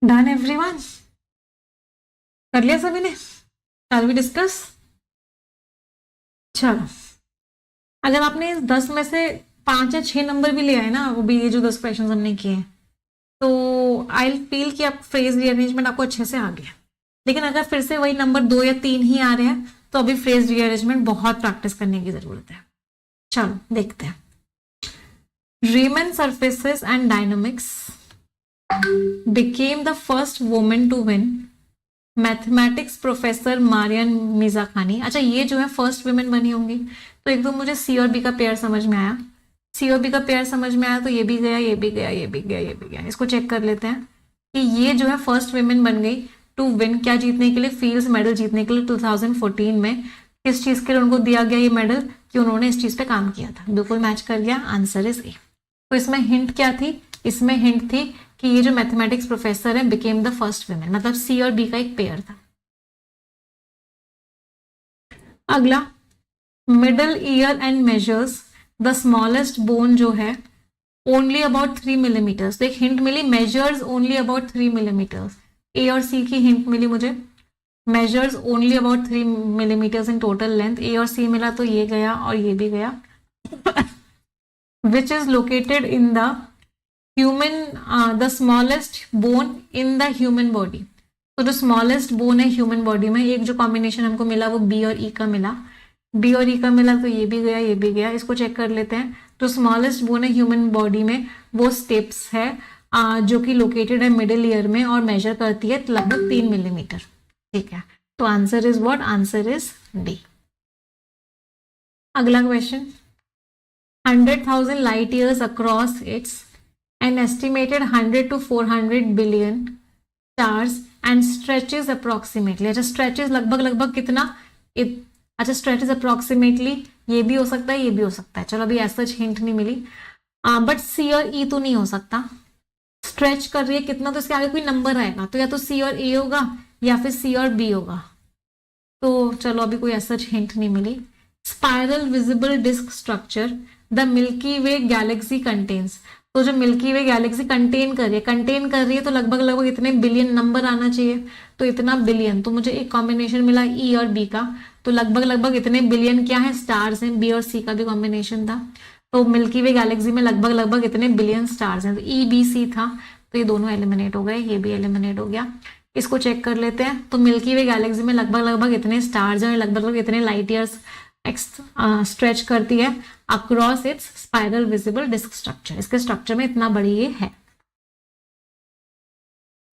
Speaker 1: डन एवरीवन, कर लिया सभी ने? Shall we discuss? चलो, अगर आपने 10 में से 5 या 6 नंबर भी ले आए ना, वो भी ये जो 10 क्वेश्चन हमने किए हैं, तो आई फील कि आप फ्रेज रीअरेंजमेंट आपको अच्छे से आ गया। लेकिन अगर फिर से वही नंबर 2 या 3 ही आ रहे हैं तो अभी फ्रेज रीअरेंजमेंट बहुत प्रैक्टिस करने की जरूरत है। चलो देखते हैं। Riemann surfaces and dynamics became the first woman to win mathematics professor Maryam Mirzakhani. अच्छा, ये जो है फर्स्ट वुमेन बनी होंगी, तो एक तो मुझे सी और बी का पेयर समझ में आया, सी और बी का पेयर समझ में आया, तो ये भी गया, ये भी गया, ये भी गया, ये भी गया। इसको चेक कर लेते हैं कि ये जो है फर्स्ट वुमेन बन गई टू विन, क्या जीतने के लिए? फील्ड्स मेडल जीतने के लिए। 2014 में किस चीज के लिए उनको दिया गया ये मेडल? कि उन्होंने इस चीज पे काम किया था। बिल्कुल मैच कर गया, आंसर इज ए। तो इसमें हिंट क्या थी? इसमें हिंट थी कि ये जो मैथमेटिक्स प्रोफेसर है बिकेम द फर्स्ट वुमेन, मतलब सी और बी का एक पेयर था। अगला, middle ear and measures the smallest bone जो है ओनली अबाउट 3 मिलीमीटर्स। तो एक हिंट मिली, measures only about 3 millimetres. A और सी की हिंट मिली मुझे, measures only about 3 millimetres in total length. A और सी मिला तो ये गया और ये भी गया। Which is located in the human, the smallest bone in the human body. तो जो स्मॉलेस्ट बोन है ह्यूमन बॉडी में, एक जो कॉम्बिनेशन हमको मिला वो बी और ई का मिला, बी और ई का मिला तो ये भी गया, ये भी गया। इसको चेक कर लेते हैं। तो स्मॉलेस्ट बोन है ह्यूमन बॉडी में, वो स्टेप्स है जो कि लोकेटेड है मिडिल ईयर में और मेजर करती है लगभग 3 मिलीमीटर। ठीक है, तो answer is what? Answer is D. अगला question, 100,000 light years across its an estimated 100 to 400 billion stars and stretches approximately. अच्छा, स्ट्रेचेस लगभग लगभग कितना? अच्छा, स्ट्रेचेस अप्रोक्सीमेटली ये भी हो सकता है, ये भी हो सकता है। चलो अभी ऐसा हिंट नहीं मिली, बट सी और ई तो नहीं हो सकता। स्ट्रेच कर रही है कितना, तो इसके आगे कोई नंबर आएगा, तो या तो सी और ए होगा या फिर सी और बी होगा। तो चलो अभी कोई ऐसा हिंट नहीं मिली। Spiral visible disc structure the Milky Way galaxy contains. तो जो मिल्की वे गैलेक्सी कंटेन कर रही है तो लगभग लगभग इतने बिलियन नंबर आना चाहिए, तो इतना बिलियन। तो मुझे एक कॉम्बिनेशन मिला ई और बी का, तो लगभग लगभग इतने बिलियन क्या है? स्टार्स हैं। बी और सी का भी कॉम्बिनेशन था, तो मिल्की वे गैलेक्सी में लगभग लगभग इतने बिलियन स्टार्स हैं। तो ई बी सी था, तो ये दोनों एलिमिनेट हो गए, ये भी एलिमिनेट हो गया। इसको चेक कर लेते हैं। तो मिल्की वे गैलेक्सी में लगभग लगभग इतने स्टार्स हैं, लगभग लगभग इतने लाइट ईयर्स स्ट्रेच करती है across its spiral visible disc structure. इसके स्ट्रक्चर में इतना बड़ी ये है।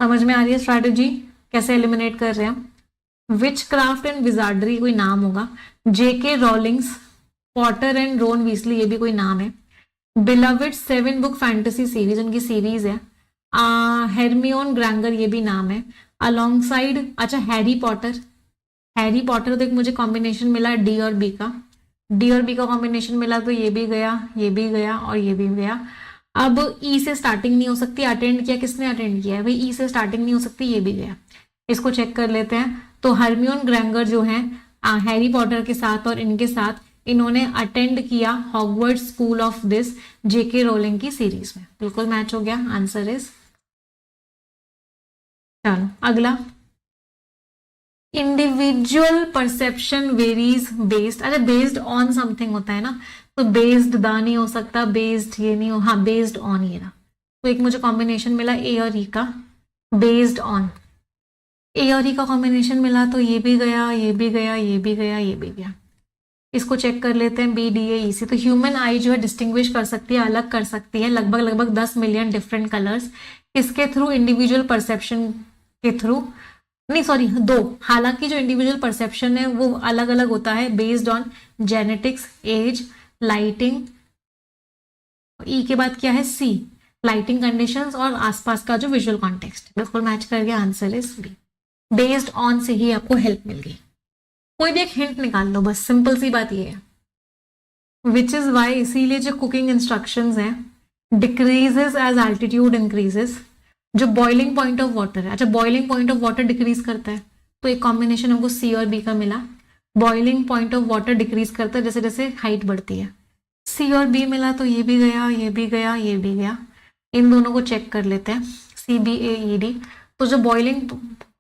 Speaker 1: समझ में आ रही है स्ट्रैटेजी कैसे एलिमिनेट कर रहे हैं? विच क्राफ्ट एंड विजार्डरी कोई नाम होगा, जेके रॉलिंग्स, पॉटर एंड रोन वीसली ये भी कोई नाम है, बिलविड 7 बुक फैंटेसी सीरीज उनकी सीरीज है, हेरमियोन ग्रैंगर ये भी नाम है, अलोंग साइड। अच्छा, हैरी पॉटर तो एक मुझे कॉम्बिनेशन मिला डी और बी का, डी और बी का कॉम्बिनेशन मिला तो ये भी गया, ये भी गया और ये भी गया। अब ई से स्टार्टिंग नहीं हो सकती, अटेंड किया किसने? अटेंड किया है भाई, ई से स्टार्टिंग नहीं हो सकती, ये भी गया। इसको चेक कर लेते हैं। तो हरमियोन ग्रैंगर जो है हैरी पॉटर के साथ और इनके साथ इन्होंने अटेंड किया Hogwarts school of this JK rolling की सीरीज में। बिल्कुल मैच हो गया, आंसर इज। चलो अगला, इंडिविजुअल परसेप्शन वेरीज बेस्ड। अच्छा, बेस्ड ऑन समथिंग होता है ना, तो बेस्ड द नहीं हो सकता, बेस्ड ये नहीं हो, हाँ बेस्ड ऑन ये रहा। तो एक मुझे कॉम्बिनेशन मिला ए और ई का, बेस्ड ऑन। ए और ई का कॉम्बिनेशन मिला तो ये भी गया, ये भी गया, ये भी गया, ये भी गया। इसको चेक कर लेते हैं, बी डी ए ई सी। तो ह्यूमन आई जो है डिस्टिंग्विश कर सकती है, अलग कर सकती है लगभग लगभग 10 मिलियन डिफरेंट कलर्स। इसके थ्रू इंडिविजुअल परसेप्शन के थ्रू, नहीं सॉरी 2, हालांकि जो इंडिविजुअल परसेप्शन है वो अलग अलग होता है based on genetics, age, lighting. E के बाद क्या है? सी, लाइटिंग कंडीशंस और आसपास का जो विजुअल कॉन्टेक्स्ट। बिल्कुल मैच कर गया, answer is B. Based on से ही आपको हेल्प मिल गई। कोई भी एक हिंट निकाल लो, बस सिंपल सी बात ये है। विच इज वाई, इसीलिए जो कुकिंग इंस्ट्रक्शंस हैं डिक्रीजेस एज एल्टीट्यूड इंक्रीजेस। जो बॉइलिंग पॉइंट ऑफ वाटर है, अच्छा boiling point of water decrease करता है, तो एक कॉम्बिनेशन हमको सी और बी का मिला। Boiling point of water decrease करता है जैसे जैसे हाइट बढ़ती है। सी और बी मिला तो ये भी गया, ये भी गया, ये भी गया। इन दोनों को चेक कर लेते हैं, सी बी ए ई डी। तो जो बॉइलिंग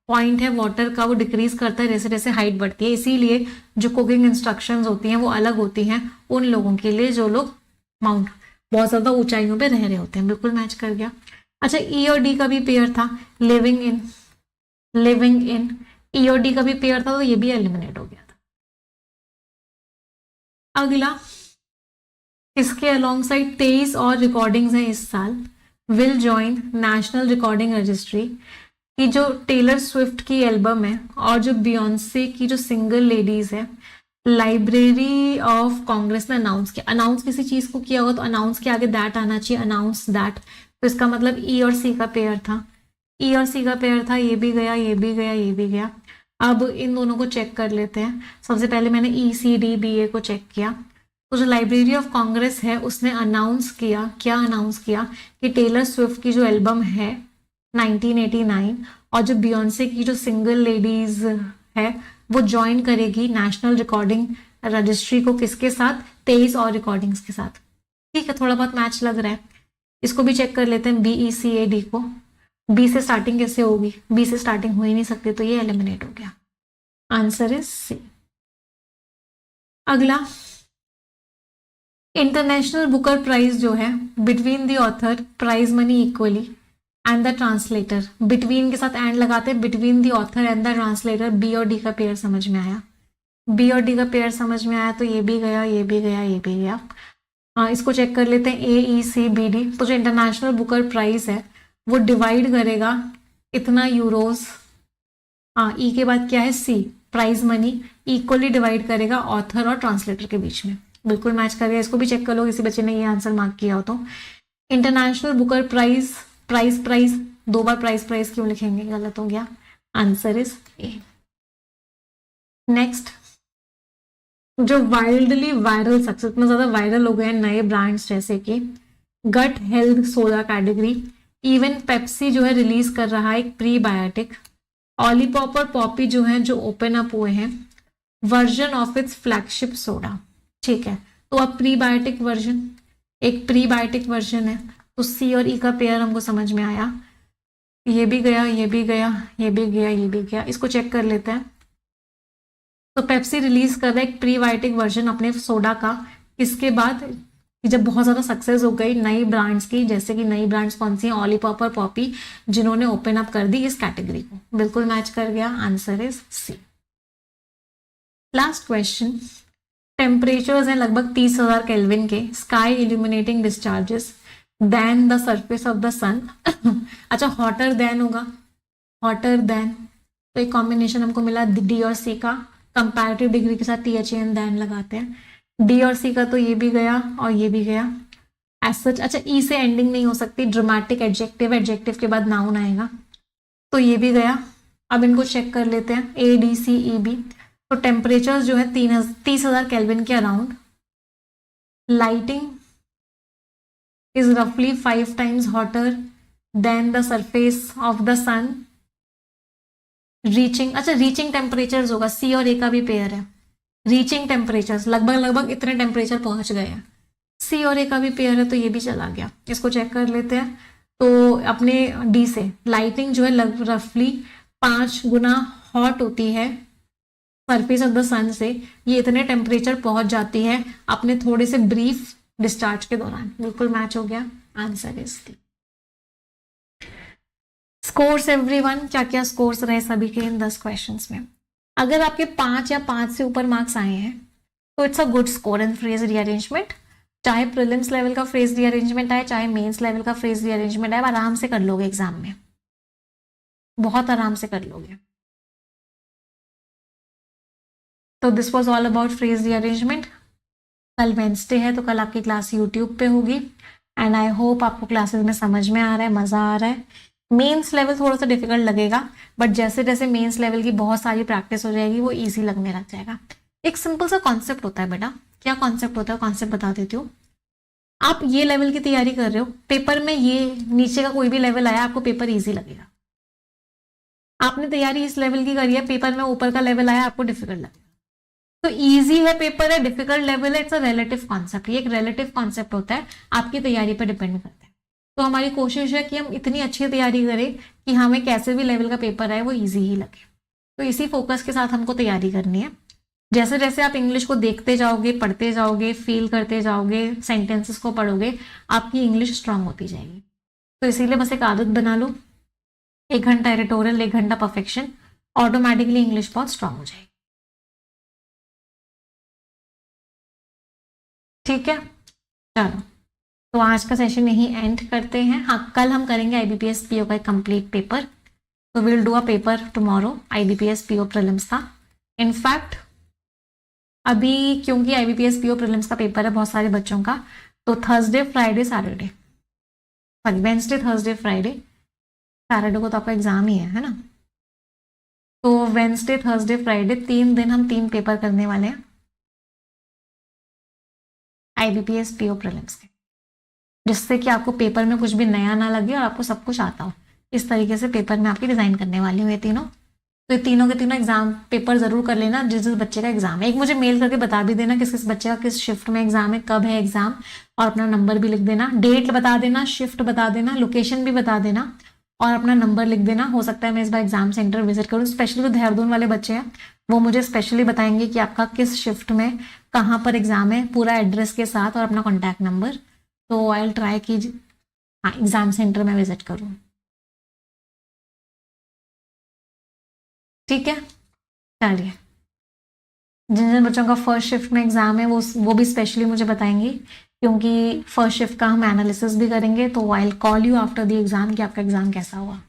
Speaker 1: पॉइंट है वाटर का वो डिक्रीज करता है जैसे जैसे हाइट बढ़ती है, इसीलिए जो कुकिंग इंस्ट्रक्शंस होती हैं वो अलग होती हैं उन लोगों के लिए जो लोग माउंट बहुत ज्यादा ऊंचाइयों पे रह रहे होते हैं। बिल्कुल मैच कर गया। अच्छा, ई और डी का भी पेयर था, लिविंग इन, ई और डी का भी पेयर था, तो ये भी एलिमिनेट हो गया था। अगला, इसके अलोंग साइड 23 और रिकॉर्डिंग्स हैं इस साल। Will join national recording registry की जो टेलर स्विफ्ट की एल्बम है और जो बियॉन्से की जो सिंगल लेडीज है, लाइब्रेरी ऑफ कांग्रेस ने अनाउंस किया। अनाउंस किसी चीज को किया होगा तो अनाउंस के आगे दैट आना चाहिए, अनाउंस दैट। तो इसका मतलब ई और सी का पेयर था, ई और सी का पेयर था, ये भी गया, ये भी गया, ये भी गया। अब इन दोनों को चेक कर लेते हैं। सबसे पहले मैंने ई सी डी बी ए को चेक किया, तो जो लाइब्रेरी ऑफ कांग्रेस है उसने अनाउंस किया, क्या अनाउंस किया कि टेलर स्विफ्ट की जो एल्बम है 1989 और जो बियॉन्से की जो सिंगल लेडीज है वो ज्वाइन करेगी नेशनल रिकॉर्डिंग रजिस्ट्री को, किसके साथ, 23 और रिकॉर्डिंग्स के साथ। ठीक है, थोड़ा बहुत मैच लग रहा है। इसको भी चेक कर लेते हैं, B E C A D को। बी से स्टार्टिंग कैसे होगी, बी से स्टार्टिंग हो ही नहीं सकती, तो ये एलिमिनेट हो गया। Answer is C. अगला, इंटरनेशनल बुकर प्राइज जो है, between the author prize money equally and the translator, between के साथ एंड लगाते हैं, between the author and the translator. B और डी का पेयर समझ में आया, बी और डी का पेयर समझ में आया, तो ये भी गया, ये भी गया, ये भी गया। इसको चेक कर लेते हैं, ए ई सी बी डी। तो जो इंटरनेशनल बुकर प्राइज है वो डिवाइड करेगा इतना यूरोज, ई के बाद क्या है, सी, प्राइज मनी, इक्वली डिवाइड करेगा ऑथर और ट्रांसलेटर के बीच में। बिल्कुल मैच कर गया। इसको भी चेक कर लो किसी बच्चे ने ये आंसर मार्क किया हो तो। International Booker prize, price price, दो बार प्राइस प्राइस क्यों लिखेंगे, गलत हो गया। Answer is A. नेक्स्ट, जो वाइल्डली वायरल सक्सेस, इतना ज्यादा वायरल हो गए नए ब्रांड्स जैसे कि gut health soda category, even Pepsi जो है रिलीज कर रहा है एक प्रीबायोटिक, ऑलीपॉप और पॉपी जो है जो ओपन अप हुए हैं version of its flagship soda. ठीक है, तो अब प्रीबायोटिक वर्जन, एक प्रीबायोटिक वर्जन है, तो सी और ई का पेयर हमको समझ में आया। ये भी गया, ये भी गया, ये भी गया, ये भी गया। इसको चेक कर लेते हैं। तो पेप्सी रिलीज कर रहा है एक प्रीबायोटिक वर्जन अपने सोडा का, इसके बाद जब बहुत ज्यादा सक्सेस हो गई नई ब्रांड्स की, जैसे कि नई ब्रांड्स कौन सी हैं, ऑलीपॉप और पॉपी, जिन्होंने ओपन अप कर दी इस कैटेगरी को। बिल्कुल मैच कर गया। Answer is C. Last question, temperatures हैं लगभग 30,000 केल्विन के, sky illuminating discharges than the surface of the sun. अच्छा, हॉटर देन होगा, हॉटर देन, तो एक कॉम्बिनेशन हमको मिला डी और सी का, कंपैरेटिव डिग्री के साथ THAN देन लगाते हैं। डी और सी का तो ये भी गया और ये भी गया एज सच। अच्छा, ई से एंडिंग नहीं हो सकती, ड्रामेटिक एडजेक्टिव, एडजेक्टिव के बाद नाउन आएगा, तो ये भी गया। अब इनको चेक कर लेते हैं, A D C E B. तो टेम्परेचर जो है 30,000 केल्विन के around, lighting is roughly 5 times hotter than the surface of the sun, reaching, अच्छा रीचिंग टेम्परेचर्स होगा, सी और ए का भी पेयर है, रीचिंग टेम्परेचर्स लगभग लगभग इतने टेम्परेचर पहुंच गए हैं, सी और ए का भी पेयर है, तो ये भी चला गया। इसको चेक कर लेते हैं। तो अपने डी से लाइटिंग जो है रफली 5 गुना हॉट होती है सरफेस ऑफ द सन से, ये इतने टेम्परेचर पहुंच जाती है अपने थोड़े से ब्रीफ डिस्चार्ज के दौरान। बिल्कुल मैच हो गया। Answer is D. Scores everyone, क्या क्या स्कोर्स रहे सभी के इन 10 क्वेश्चंस में। अगर आपके 5 या 5 से ऊपर मार्क्स आए हैं तो it's a good score in phrase rearrangement. चाहे प्रीलिम्स लेवल का फ्रेज रीअरेंजमेंट आए, चाहे मेंस लेवल का फ्रेज रीअरेंजमेंट आए, आराम से कर लोगे एग्जाम में, बहुत आराम से कर लोगे। तो this was all about phrase rearrangement. कल वेंसडे है तो कल आपकी क्लास यूट्यूब पे होगी एंड आई होप आपको क्लासेस में समझ में आ रहा है, मजा आ रहा है। मेंस लेवल थोड़ा सा डिफिकल्ट लगेगा, बट जैसे जैसे मेंस लेवल की बहुत सारी प्रैक्टिस हो जाएगी वो इजी लगने लग जाएगा। एक सिंपल सा कॉन्सेप्ट होता है बेटा। क्या कॉन्सेप्ट होता है, कॉन्सेप्ट बता देती हूँ। आप ये लेवल की तैयारी कर रहे हो, पेपर में ये नीचे का कोई भी लेवल आया आपको पेपर ईजी लगेगा। आपने तैयारी इस लेवल की करी है, पेपर में ऊपर का लेवल आया आपको डिफिकल्ट लगेगा। तो इजी है पेपर है, डिफिकल्ट लेवल है, इट्स अ रिलेटिव कॉन्सेप्ट। ये एक रिलेटिव कॉन्सेप्ट होता है, आपकी तैयारी पर डिपेंड करता है। तो हमारी कोशिश है कि हम इतनी अच्छी तैयारी करें कि हमें कैसे भी लेवल का पेपर आए वो इजी ही लगे। तो इसी फोकस के साथ हमको तैयारी करनी है। जैसे जैसे आप इंग्लिश को देखते जाओगे, पढ़ते जाओगे, फील करते जाओगे, सेंटेंसेस को पढ़ोगे, आपकी इंग्लिश स्ट्रांग होती जाएगी। तो इसीलिए बस एक आदत बना लो, 1 घंटा एडिटोरियल, 1 घंटा परफेक्शन, ऑटोमेटिकली इंग्लिश बहुत स्ट्रांग हो जाएगी। ठीक है, चलो तो आज का सेशन यही एंड करते हैं। हाँ, कल हम करेंगे IBPS PO का कंप्लीट पेपर। तो will do a paper tomorrow, IBPS PO prelims का। इनफैक्ट अभी क्योंकि IBPS PO प्रीलिम्स का पेपर है बहुत सारे बच्चों का, तो Thursday, Friday, Saturday, sorry Wednesday, Thursday, Friday, Saturday को तो आपका एग्जाम ही है ना। तो वेंसडे, थर्सडे, फ्राइडे 3 दिन हम 3 पेपर करने वाले हैं IBPS PO प्रीलिम्स के, जिससे कि आपको पेपर में कुछ भी नया ना लगे और आपको सब कुछ आता हो। इस तरीके से पेपर में आपकी डिजाइन करने वाली हूँ ये तीनों। तो ये तीनों के तीनों एग्जाम पेपर जरूर कर लेना जिस जिस बच्चे का एग्जाम है। एक मुझे मेल करके बता भी देना किस किस बच्चे का किस शिफ्ट में एग्जाम है, कब है एग्जाम, और अपना नंबर भी लिख देना, डेट बता देना, शिफ्ट बता देना, लोकेशन भी बता देना और अपना नंबर लिख देना। हो सकता है मैं इस बार एग्जाम सेंटर विजिट करूँ। स्पेशली जो देहरादून वाले बच्चे हैं वो मुझे स्पेशली बताएंगे कि आपका किस शिफ्ट में कहाँ पर एग्जाम है, पूरा एड्रेस के साथ और अपना कॉन्टैक्ट नंबर। तो आई विल ट्राई कि हाँ एग्जाम सेंटर में विजिट करूँ। ठीक है, चलिए जिन जिन बच्चों का फर्स्ट शिफ्ट में एग्जाम है वो भी स्पेशली मुझे बताएंगे, क्योंकि फर्स्ट शिफ्ट का हम एनालिसिस भी करेंगे। तो I will call you after the exam कि आपका एग्जाम कैसा हुआ।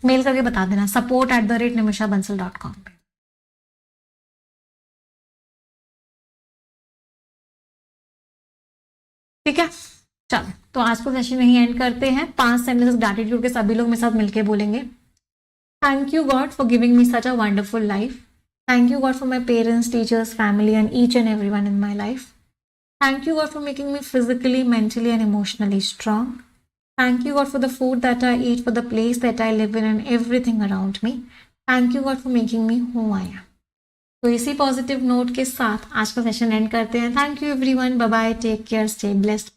Speaker 1: मेल करके बता देना support@nimishabansal.com पे। ठीक है, चलो तो आज को सेशन यही एंड करते हैं। 5 सेंटेंसेस ग्रैटिट्यूड के सभी लोग मेरे साथ मिलकर बोलेंगे। Thank you God for giving me such a wonderful life. Thank you God for my parents, teachers, family and each and everyone in my life. Thank you God for making me physically, mentally and emotionally strong. Thank you God for the food that I eat, for the place that I live in and everything around me. Thank you God for making me who I am. तो इसी पॉजिटिव नोट के साथ आज का सेशन एंड करते हैं। Thank you everyone, bye bye, take care, stay blessed.